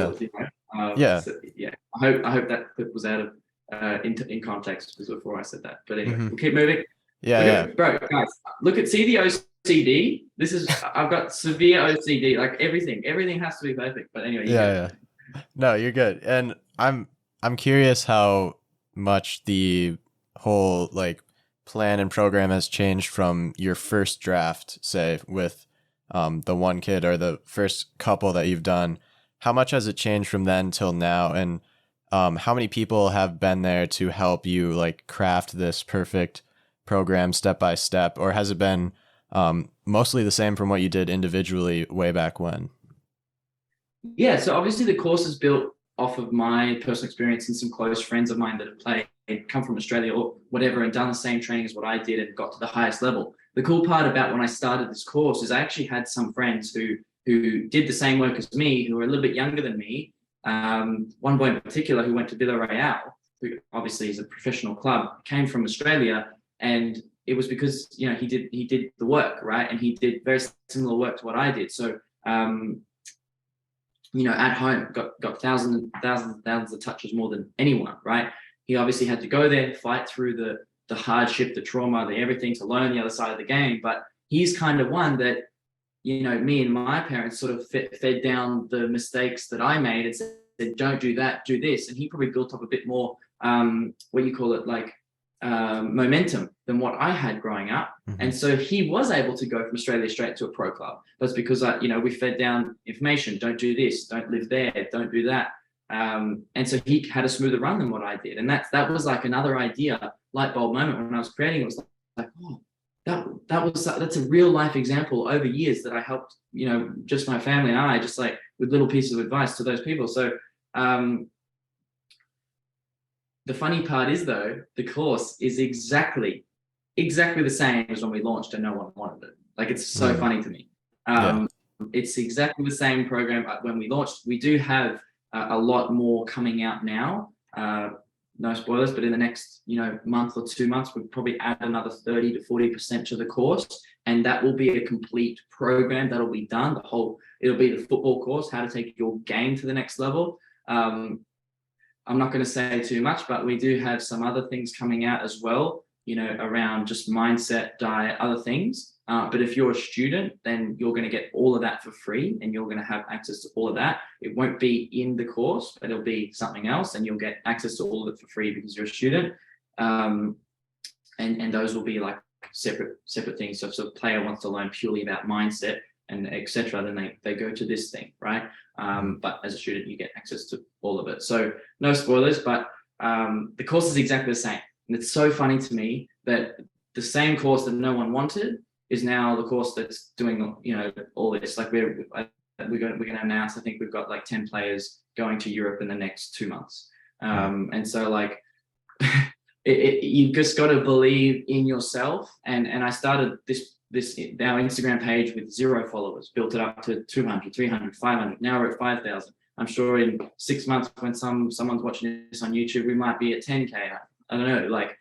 yeah. So, yeah. I hope that clip was out of in context before I said that. But anyway, we'll keep moving. Yeah. Bro, guys, see the OCD. I've got severe OCD. Like everything has to be perfect. But anyway, yeah. No, you're good. And I'm curious how much the whole like plan and program has changed from your first draft, say with the one kid or the first couple that you've done? How much has it changed from then till now? And how many people have been there to help you like craft this perfect program step by step? Or has it been mostly the same from what you did individually way back when? Yeah, so obviously the course is built off of my personal experience and some close friends of mine that have played, come from Australia or whatever, and done the same training as what I did and got to the highest level. The cool part about when I started this course is I actually had some friends who did the same work as me, who were a little bit younger than me. One boy in particular who went to Villarreal, who obviously is a professional club, came from Australia, and it was because he did the work, right, and he did very similar work to what I did. So at home, got thousands and thousands of touches more than anyone, right? He obviously had to go there, fight through the hardship, the trauma, the everything to learn the other side of the game. But he's kind of one that, me and my parents sort of fed down the mistakes that I made and said, don't do that, do this. And he probably built up a bit more, momentum than what I had growing up. Mm-hmm. And so he was able to go from Australia straight to a pro club. That's because, we fed down information. Don't do this, don't live there, don't do that. And so he had a smoother run than what I did. And that was like another idea, light bulb moment when I was creating. It was like, oh, that's a real life example over years that I helped, just my family and I, just like with little pieces of advice to those people. So the funny part is, though, the course is exactly the same as when we launched and no one wanted it. Like, it's so funny to me. It's exactly the same program when we launched. We do have a lot more coming out now. No spoilers, but in the next, month or 2 months, we'll probably add another 30 to 40% to the course. And that will be a complete program that'll be done. It'll be the football course, how to take your game to the next level. I'm not going to say too much, but we do have some other things coming out as well, around just mindset, diet, other things. But if you're a student, then you're going to get all of that for free and you're going to have access to all of that. It won't be in the course, but it'll be something else and you'll get access to all of it for free because you're a student. And those will be like separate things. So if a player wants to learn purely about mindset and etc., then they go to this thing, right? But as a student, you get access to all of it. So no spoilers, but the course is exactly the same. And it's so funny to me that the same course that no one wanted is now the course that's doing, all this. Like we're going to announce, I think we've got like 10 players going to Europe in the next 2 months. And so like, you just got to believe in yourself. And I started this our Instagram page with 0 followers, built it up to 200, 300, 500. Now we're at 5,000. I'm sure in 6 months when someone's watching this on YouTube, we might be at 10K. I don't know. Like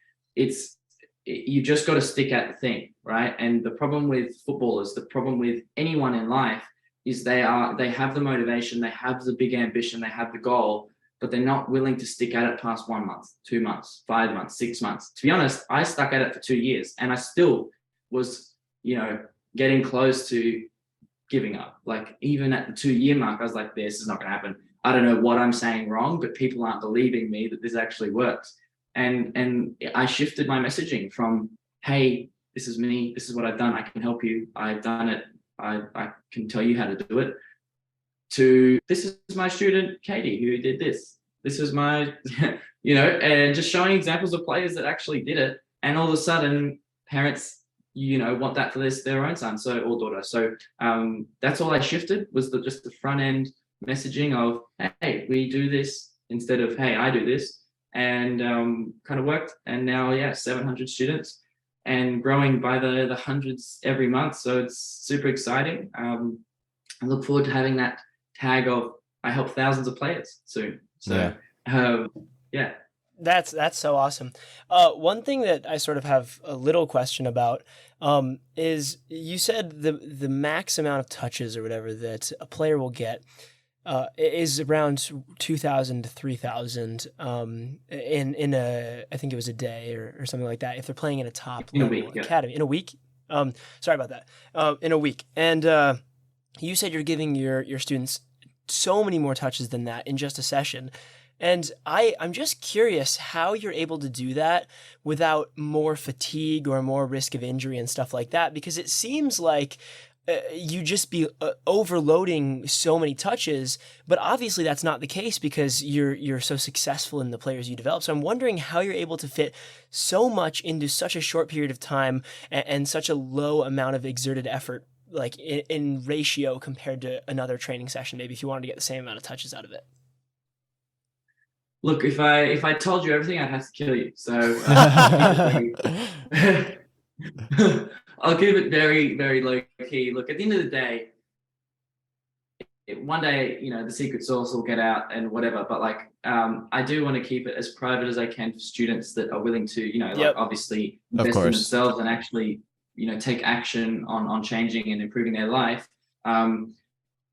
you just got to stick at the thing, right? And the problem with footballers, the problem with anyone in life is they have the motivation, they have the big ambition, they have the goal, but they're not willing to stick at it past 1 month, 2 months, 5 months, 6 months. To be honest, I stuck at it for 2 years and I still was, getting close to giving up. Like even at the 2-year mark, I was like, this is not going to happen. I don't know what I'm saying wrong, but people aren't believing me that this actually works. And I shifted my messaging from, hey, this is me, this is what I've done, I can help you, I've done it, I can tell you how to do it, to this is my student Katie who did this is my and just showing examples of players that actually did it. And all of a sudden parents want that for their own son or daughter. So that's all I shifted was just the front end messaging of, hey, we do this instead of, hey, I do this. And kind of worked. And now 700 students and growing by the hundreds every month. So it's super exciting. I look forward to having that tag of I help thousands of players soon. So That's so awesome. One thing that I sort of have a little question about is you said the max amount of touches or whatever that a player will get is around 2,000 to 3,000 in a, I think it was a day or something like that, if they're playing in a top level academy. In a week? Sorry about that. In a week. And you said you're giving your students so many more touches than that in just a session. And I'm just curious how you're able to do that without more fatigue or more risk of injury and stuff like that, because it seems like you just be overloading so many touches, but obviously that's not the case because you're so successful in the players you develop. So I'm wondering how you're able to fit so much into such a short period of time and such a low amount of exerted effort, like in ratio compared to another training session, maybe if you wanted to get the same amount of touches out of it. Look, if I told you everything, I'd have to kill you. So I'll keep it very, very low key. Look, at the end of the day, one day, the secret sauce will get out and whatever. But like, I do want to keep it as private as I can for students that are willing to, like obviously invest in themselves and actually, take action on changing and improving their life. As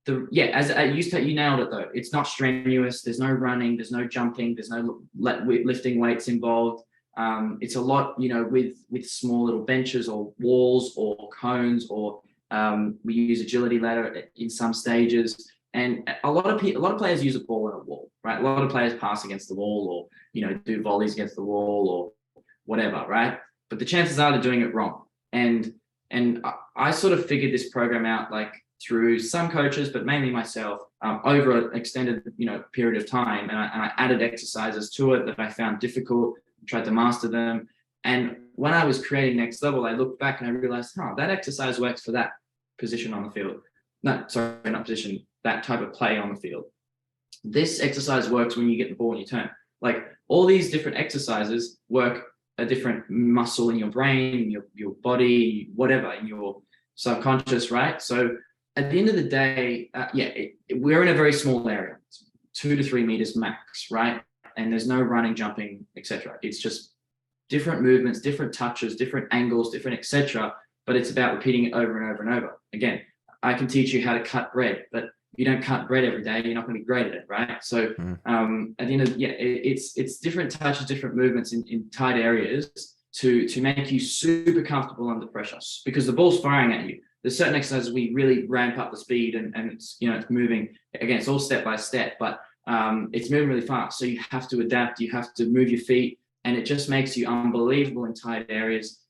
you nailed it though. It's not strenuous. There's no running. There's no jumping. There's no lifting weights involved. It's a lot, with small little benches or walls or cones, or we use agility ladder in some stages. And a lot of players use a ball and a wall, right? A lot of players pass against the wall, or do volleys against the wall or whatever, right? But the chances are they're doing it wrong. And I sort of figured this program out like through some coaches, but mainly myself, over an extended period of time, and I added exercises to it that I found difficult, tried to master them. And when I was creating Nexlevel, I looked back and I realized, that exercise works for that position on the field. No, sorry, not position, that type of play on the field. This exercise works when you get the ball in your turn. Like all these different exercises work a different muscle in your brain, your body, whatever, in your subconscious, right? So at the end of the day, we're in a very small area, 2 to 3 meters max, right? And there's no running, jumping, etc. It's just different movements, different touches, different angles, different etc. But it's about repeating it over and over and over. Again, I can teach you how to cut bread, but if you don't cut bread every day, you're not going to be great at it, right? So at the end of it's different touches, different movements in tight areas to make you super comfortable under pressure, because the ball's firing at you. There's certain exercises we really ramp up the speed and it's it's moving. Again, it's all step by step, but it's moving really fast. So you have to adapt, you have to move your feet, and it just makes you unbelievable in tight areas.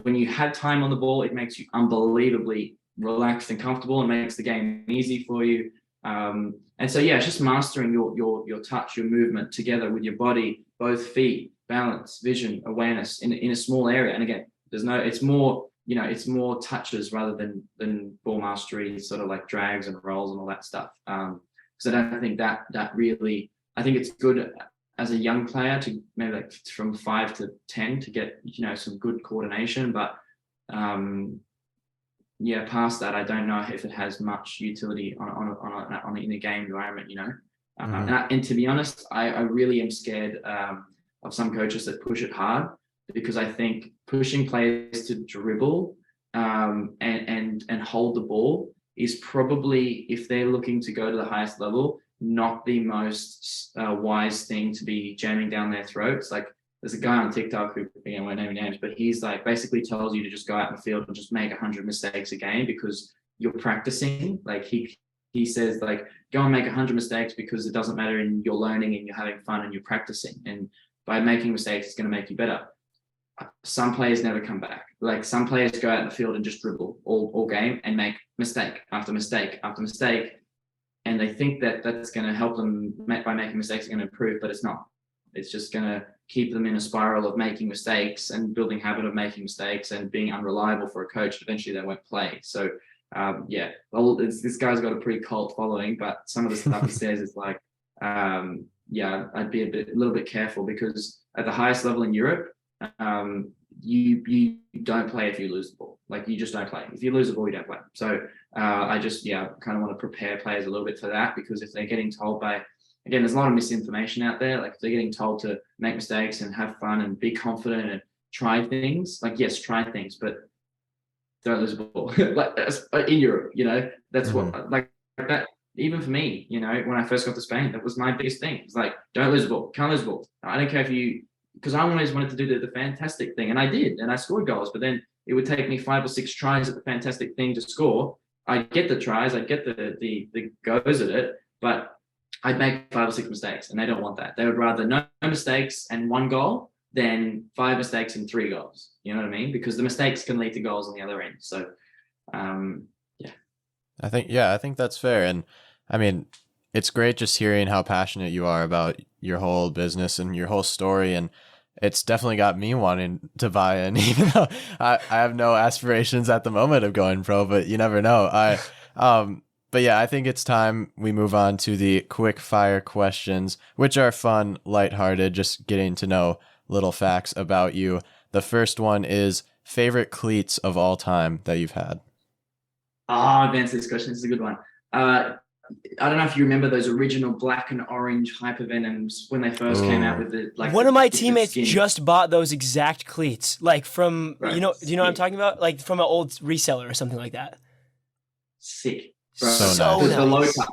When you have time on the ball, it makes you unbelievably relaxed and comfortable and makes the game easy for you. And so it's just mastering your touch, your movement together with your body, both feet, balance, vision, awareness in a small area. And again, it's more touches rather than ball mastery, sort of like drags and rolls and all that stuff. Because I don't think that really, I think it's good as a young player to maybe like from 5 to 10 to get some good coordination, but past that I don't know if it has much utility on in a game environment. And to be honest, I really am scared of some coaches that push it hard, because I think pushing players to dribble and hold the ball is probably, if they're looking to go to the highest level, not the most wise thing to be jamming down their throats. Like there's a guy on TikTok who, again, I won't name names, but he's like basically tells you to just go out in the field and just make 100 mistakes a game because you're practicing. Like he says, like, go and make 100 mistakes because it doesn't matter, and you're learning and you're having fun and you're practicing. And by making mistakes, it's going to make you better. Some players never come back. Like some players go out in the field and just dribble all game and make mistake after mistake after mistake. And they think that that's going to help them by making mistakes, are going to improve, but it's not. It's just going to keep them in a spiral of making mistakes and building habit of making mistakes and being unreliable for a coach. Eventually they won't play. So this guy's got a pretty cult following, but some of the stuff he says is like, I'd be a little bit careful, because at the highest level in Europe, you don't play if you lose the ball. Like you just don't play. If you lose the ball, you don't play. So I just kind of want to prepare players a little bit for that, because if they're getting told by, again, there's a lot of misinformation out there. Like if they're getting told to make mistakes and have fun and be confident and try things, like yes, try things, but don't lose the ball. Like in Europe, that's what like that. Even for me, when I first got to Spain, that was my biggest thing. It's like, don't lose the ball, can't lose the ball. I don't care if you, because I always wanted to do the fantastic thing, and I did, and I scored goals, but then it would take me 5 or 6 tries at the fantastic thing to score. I'd get the tries, I'd get the goes at it, but I'd make 5 or 6 mistakes, and they don't want that. They would rather no mistakes and 1 goal than 5 mistakes and 3 goals. You know what I mean? Because the mistakes can lead to goals on the other end. So, yeah. I think that's fair. And I mean, it's great just hearing how passionate you are about your whole business and your whole story. And it's definitely got me wanting to buy in, even though I have no aspirations at the moment of going pro, but you never know. But yeah, I think it's time we move on to the quick fire questions, which are fun, lighthearted, just getting to know little facts about you. The first one is favorite cleats of all time that you've had. I've answered this question. This is a good one. I don't know if you remember those original black and orange Hypervenoms when they first came out with the like. One the of my different teammates skin. just bought those exact cleats, like from Right. do you know what I'm Sick. talking about? Like from an old reseller or something like that. Sick. Bro. So the, nice. the low cut,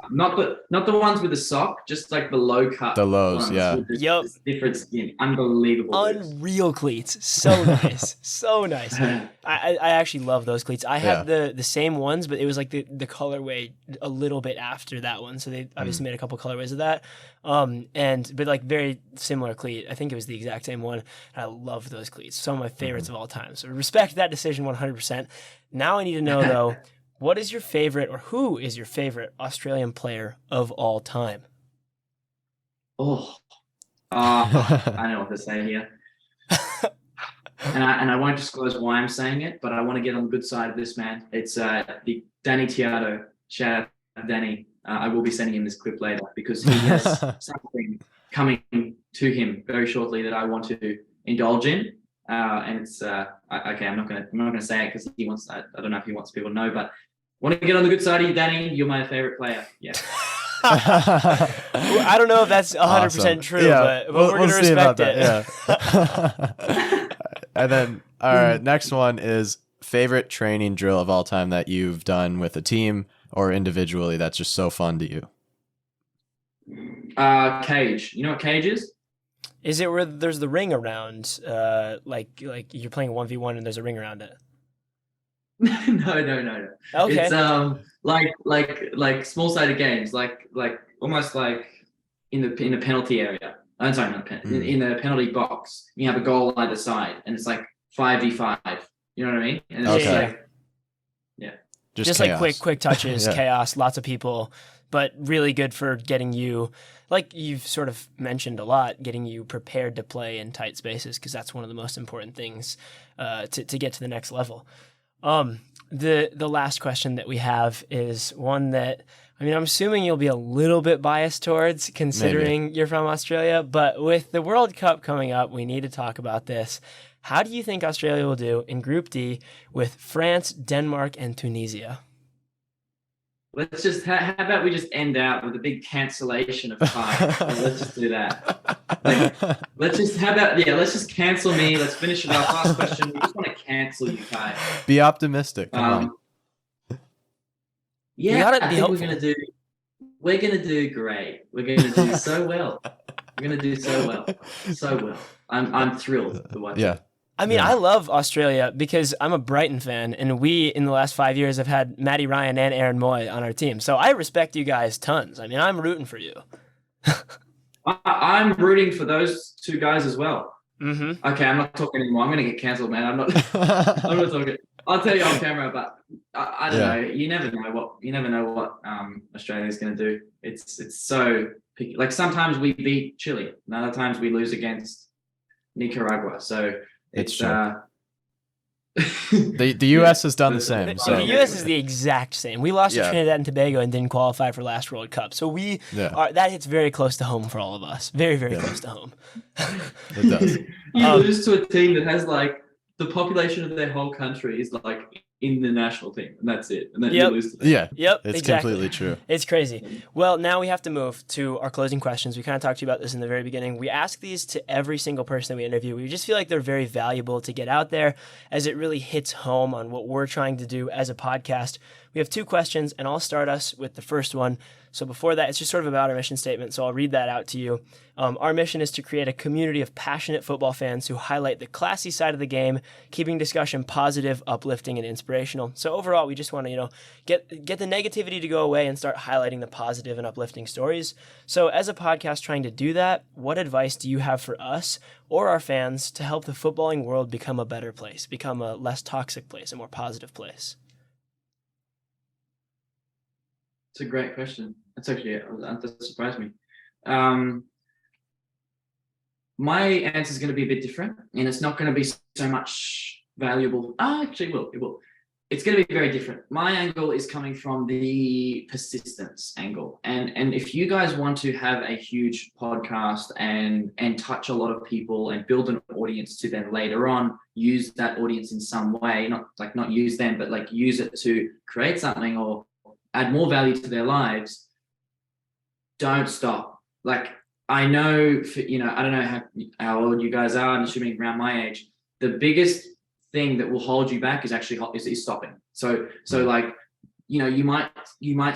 not the ones with the sock, just like the low cut. The lows, ones yeah. with the, Yep. this different skin. Unbelievable. Unreal cleats. So nice. So nice. I actually love those cleats. I had the same ones, but it was like the colorway a little bit after that one. So they obviously made a couple colorways of that. But like very similar cleat. I think it was the exact same one. And I love those cleats. Some of my favorites of all time. So respect that decision 100%. Now I need to know though, what is your favorite or who is your favorite Australian player of all time? I know what to say here. And I won't disclose why I'm saying it, but I want to get on the good side of this, man. It's the Danny Tiato. Shout out to Danny. I will be sending him this clip later because he has something coming to him very shortly that I want to indulge in. And it's okay. I'm not gonna say it because he wants. I don't know if he wants people to know, but want to get on the good side of you, Danny. You're my favorite player. Yeah. I don't know if that's 100% Awesome. true, Yeah, but we're going to respect it. Yeah. And then, all right, next one is favorite training drill of all time that you've done with a team or individually that's just so fun to you. Cage. You know what cage is? Is it where there's the ring around, like you're playing a 1v1 and there's a ring around it? No. Okay. It's like small-sided games, like almost like in the penalty area. I'm sorry, not in the penalty box. You have a goal either side, and it's like 5v5. You know what I mean? And it's Okay. like, yeah. Just chaos. like quick touches, Yeah. chaos, lots of people, but really good for getting you, like you've sort of mentioned a lot, getting you prepared to play in tight spaces because that's one of the most important things to get to the next level. The last question that we have is one that, I mean, I'm assuming you'll be a little bit biased towards considering you're from Australia, but with the World Cup coming up, we need to talk about this. How do you think Australia will do in Group D with France, Denmark, and Tunisia? Let's just how about we just end out with a big cancellation of time. Let's just do that. Let's just cancel me. Let's finish it up. Last question. We just want to cancel you, Kye. Be optimistic. Come on. Yeah, gotta I be think hopeful. we're gonna do great. We're gonna do so well. We're gonna do so well. I'm thrilled to watch. Yeah. I mean, Yeah. I love Australia because I'm a Brighton fan, and we, in the last 5 years, have had Matty Ryan and Aaron Moy on our team. So I respect you guys tons. I mean, I'm rooting for you. I'm rooting for those two guys as well. Mm-hmm. Okay, I'm not talking anymore. I'm gonna get cancelled, man. I'm not talking. I'll tell you on camera, but I don't know. You never know what Australia's gonna do. It's so picky. Like sometimes we beat Chile, and other times we lose against Nicaragua. So it's The U.S. has done the same. So. The U.S. is the exact same. We lost to Yeah. Trinidad and Tobago and didn't qualify for last World Cup. So that hits very close to home for all of us. Very, very close to home. It does. you lose to a team that has like the population of their whole country is like in the national team, and that's it. And then you lose to them. Yeah. Yep, It's exactly. completely true. It's crazy. Well, now we have to move to our closing questions. We kind of talked to you about this in the very beginning. We ask these to every single person that we interview. We just feel like they're very valuable to get out there as it really hits home on what we're trying to do as a podcast, We have 2 questions, and I'll start us with the first one. So before that, it's just sort of about our mission statement, so I'll read that out to you. Our mission is to create a community of passionate football fans who highlight the classy side of the game, keeping discussion positive, uplifting, and inspirational. So overall, we just want to, get the negativity to go away and start highlighting the positive and uplifting stories. So as a podcast trying to do that, what advice do you have for us or our fans to help the footballing world become a better place, become a less toxic place, a more positive place? It's a great question. That's actually, that surprised me. My answer is going to be a bit different, and it's not going to be so much valuable. Actually, it will. It's going to be very different. My angle is coming from the persistence angle. And if you guys want to have a huge podcast and touch a lot of people and build an audience to then later on use that audience in some way, not use them, but like use it to create something or add more value to their lives, don't stop. Like, I know, I don't know how old you guys are. I'm assuming around my age. The biggest thing that will hold you back is actually is stopping. So like, you might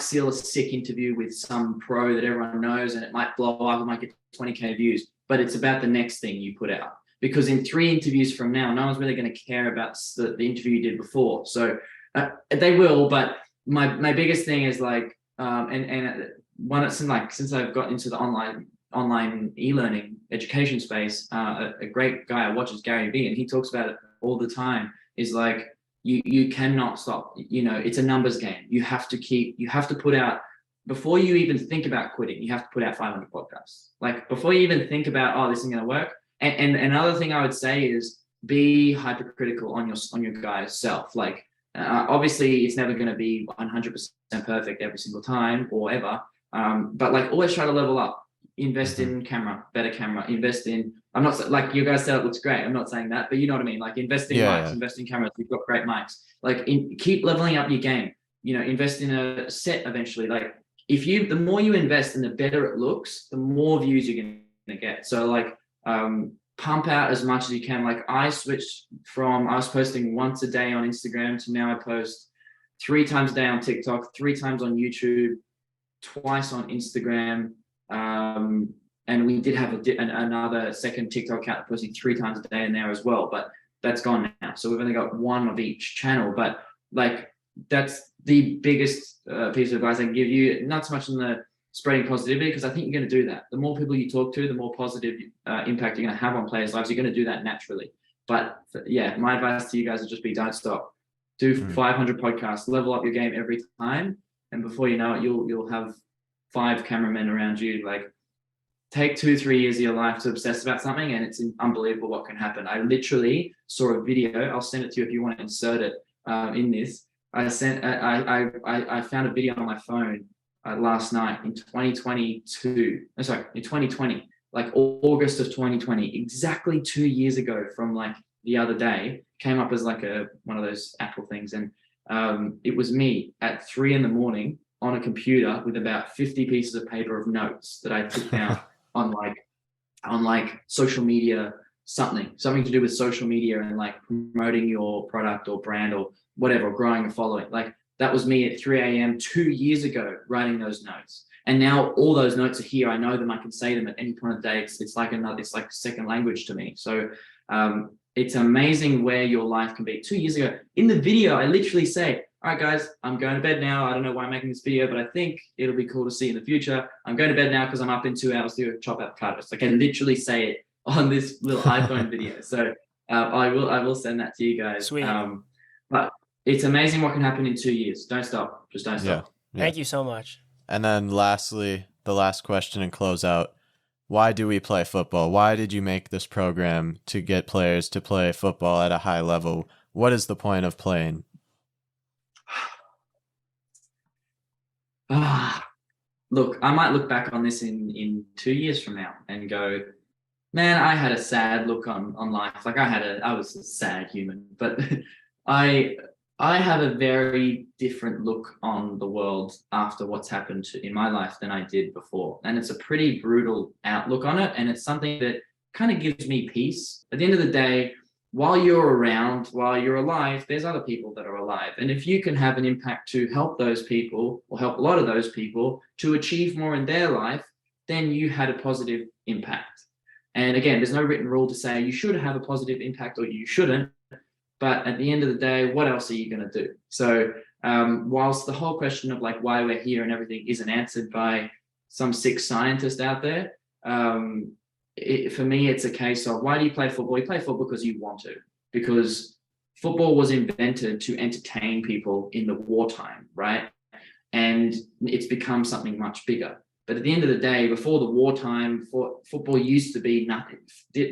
seal a sick interview with some pro that everyone knows, and it might blow up, it might get 20K views, but it's about the next thing you put out. Because in 3 interviews from now, no one's really going to care about the interview you did before. So they will, but my biggest thing is like, since I've got into the online e-learning education space, a great guy I watch is Gary Vee, and he talks about it all the time, is like, you cannot stop. It's a numbers game. You have to put out, before you even think about quitting, you have to put out 500 podcasts. Like, before you even think about, this isn't going to work. And another thing I would say is be hypercritical on your guy's self. Like, obviously it's never going to be 100% perfect every single time or ever. But like, always try to level up, invest in better camera, I'm not like, you guys said it looks great. I'm not saying that, but you know what I mean? Like, invest in mics, invest in cameras. We've got great mics. Like, keep leveling up your game, invest in a set eventually. Like, the more you invest and the better it looks, the more views you're going to get. So like, pump out as much as you can. Like, I switched from, I was posting once a day on Instagram to now I post 3 times a day on TikTok, 3 times on YouTube, twice on Instagram. And we did have another second TikTok account posting 3 times a day in there as well, but that's gone now. So we've only got 1 of each channel, but like, that's the biggest piece of advice I can give you. Not so much on the spreading positivity, because I think you're going to do that. The more people you talk to, the more positive impact you're going to have on players' lives. You're going to do that naturally. But yeah, my advice to you guys would just be, don't stop. Do 500 podcasts, level up your game every time, and before you know it, you'll have 5 cameramen around you. Like, take 2-3 years of your life to obsess about something, and it's unbelievable what can happen. I literally saw a video. I'll send it to you if you want to insert it in this. I found a video on my phone last night in 2020, like August of 2020, exactly 2 years ago from like the other day, came up as like one of those Apple things. And it was me at 3 a.m. on a computer with about 50 pieces of paper of notes that I took down on social media, something to do with social media and like promoting your product or brand or whatever, growing a following. Like, that was me at 3 a.m. 2 years ago, writing those notes. And now all those notes are here. I know them. I can say them at any point of the day. It's like second language to me. So it's amazing where your life can be. 2 years ago, in the video, I literally say, all right, guys, I'm going to bed now. I don't know why I'm making this video, but I think it'll be cool to see in the future. I'm going to bed now because I'm up in 2 hours to chop avocados. Like, I literally say it on this little iPhone video. So I will send that to you guys. Sweet. But it's amazing what can happen in 2 years. Don't stop. Just don't stop. Yeah. Thank you so much. And then lastly, the last question and close out. Why do we play football? Why did you make this program to get players to play football at a high level? What is the point of playing? Look, I might look back on this in 2 years from now and go, man, I had a sad look on life. Like, I was a sad human, but I have a very different look on the world after what's happened in my life than I did before. And it's a pretty brutal outlook on it. And it's something that kind of gives me peace. At the end of the day, while you're around, while you're alive, there's other people that are alive. And if you can have an impact to help those people or help a lot of those people to achieve more in their life, then you had a positive impact. And again, there's no written rule to say you should have a positive impact or you shouldn't. But at the end of the day, what else are you going to do? So whilst the whole question of like why we're here and everything isn't answered by some sick scientist out there, for me, it's a case of why do you play football? You play football because you want to, because football was invented to entertain people in the wartime, right? And it's become something much bigger. But at the end of the day, before the wartime, football used to be nothing.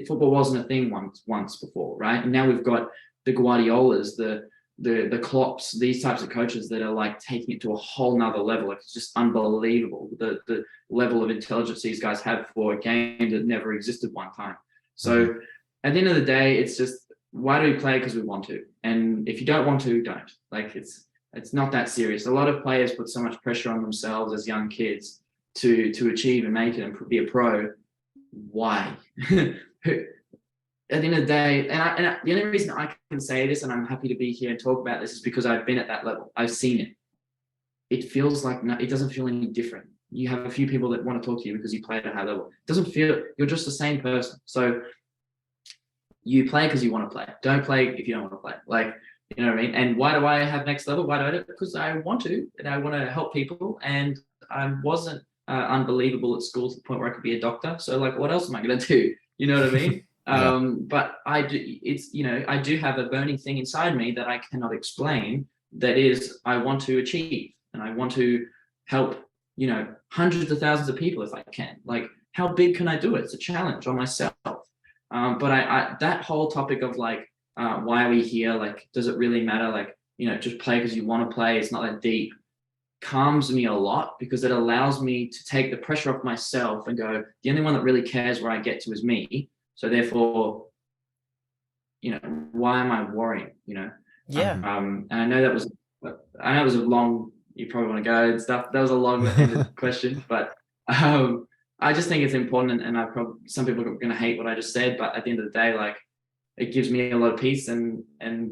Football wasn't a thing once before, right? And now we've got the Guardiolas, the Klopps, these types of coaches that are like taking it to a whole nother level. Like, it's just unbelievable the level of intelligence these guys have for a game that never existed one time. So at the end of the day, it's just, why do we play? Because we want to. And if you don't want to, don't. Like, it's not that serious. A lot of players put so much pressure on themselves as young kids to achieve and make it and be a pro. Why? At the end of the day, and the only reason I can say this, and I'm happy to be here and talk about this, is because I've been at that level. I've seen it. It feels like it doesn't feel any different. You have a few people that want to talk to you because you play at a high level. It doesn't feel, you're just the same person. So you play because you want to play. Don't play if you don't want to play. Like, you know what I mean? And why do I have Next Level? Why do I do it? Because I want to, and I want to help people. And I wasn't unbelievable at school to the point where I could be a doctor. So like, what else am I going to do? You know what I mean? Yeah. But I do have a burning thing inside me that I cannot explain. That is, I want to achieve and I want to help, hundreds of thousands of people if I can. Like, how big can I do it? It's a challenge on myself. But I that whole topic of like, why are we here? Like, does it really matter? Like, just play because you want to play. It's not that deep. Calms me a lot because it allows me to take the pressure off myself and go, the only one that really cares where I get to is me. So therefore, why am I worrying? Yeah. And I know it was a long, you probably want to go and stuff. That was a long question, but I just think it's important. And some people are going to hate what I just said, but at the end of the day, like, it gives me a lot of peace, and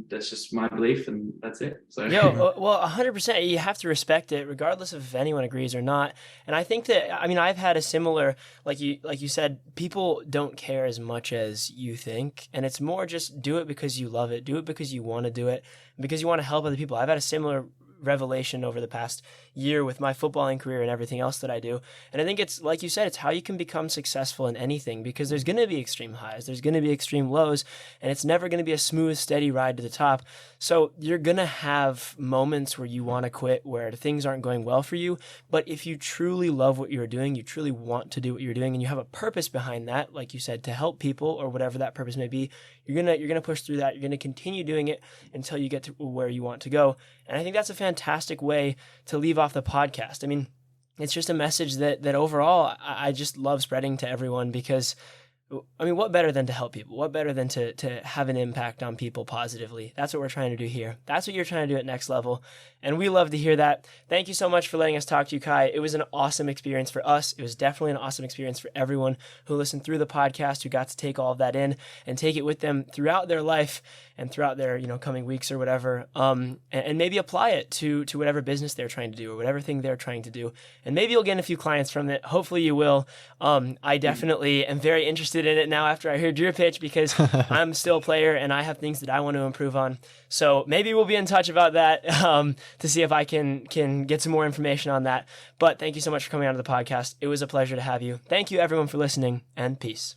that's just my belief, and that's it. So well, 100%. You have to respect it, regardless of if anyone agrees or not. And I think that, I've had a similar, like you said, people don't care as much as you think, and it's more just do it because you love it, do it because you want to do it, because you want to help other people. I've had a similar revelation over the past year with my footballing career and everything else that I do. And I think it's, like you said, it's how you can become successful in anything, because there's going to be extreme highs, there's going to be extreme lows, and it's never going to be a smooth, steady ride to the top. So you're going to have moments where you want to quit, where things aren't going well for you. But if you truly love what you're doing, you truly want to do what you're doing, and you have a purpose behind that, like you said, to help people or whatever that purpose may be, you're gonna push through that. You're going to continue doing it until you get to where you want to go. And I think that's a fantastic way to leave off the podcast. It's just a message that overall I just love spreading to everyone, because what better than to help people? What better than to have an impact on people positively? That's what we're trying to do here. That's what you're trying to do at Next Level. And we love to hear that. Thank you so much for letting us talk to you, Kye. It was an awesome experience for us. It was definitely an awesome experience for everyone who listened through the podcast, who got to take all of that in and take it with them throughout their life and throughout their coming weeks or whatever, and maybe apply it to whatever business they're trying to do or whatever thing they're trying to do. And maybe you'll get a few clients from it. Hopefully you will. I definitely am very interested in it now after I heard your pitch, because I'm still a player and I have things that I want to improve on. So maybe we'll be in touch about that to see if I can get some more information on that. But thank you so much for coming on to the podcast. It was a pleasure to have you. Thank you everyone for listening, and peace.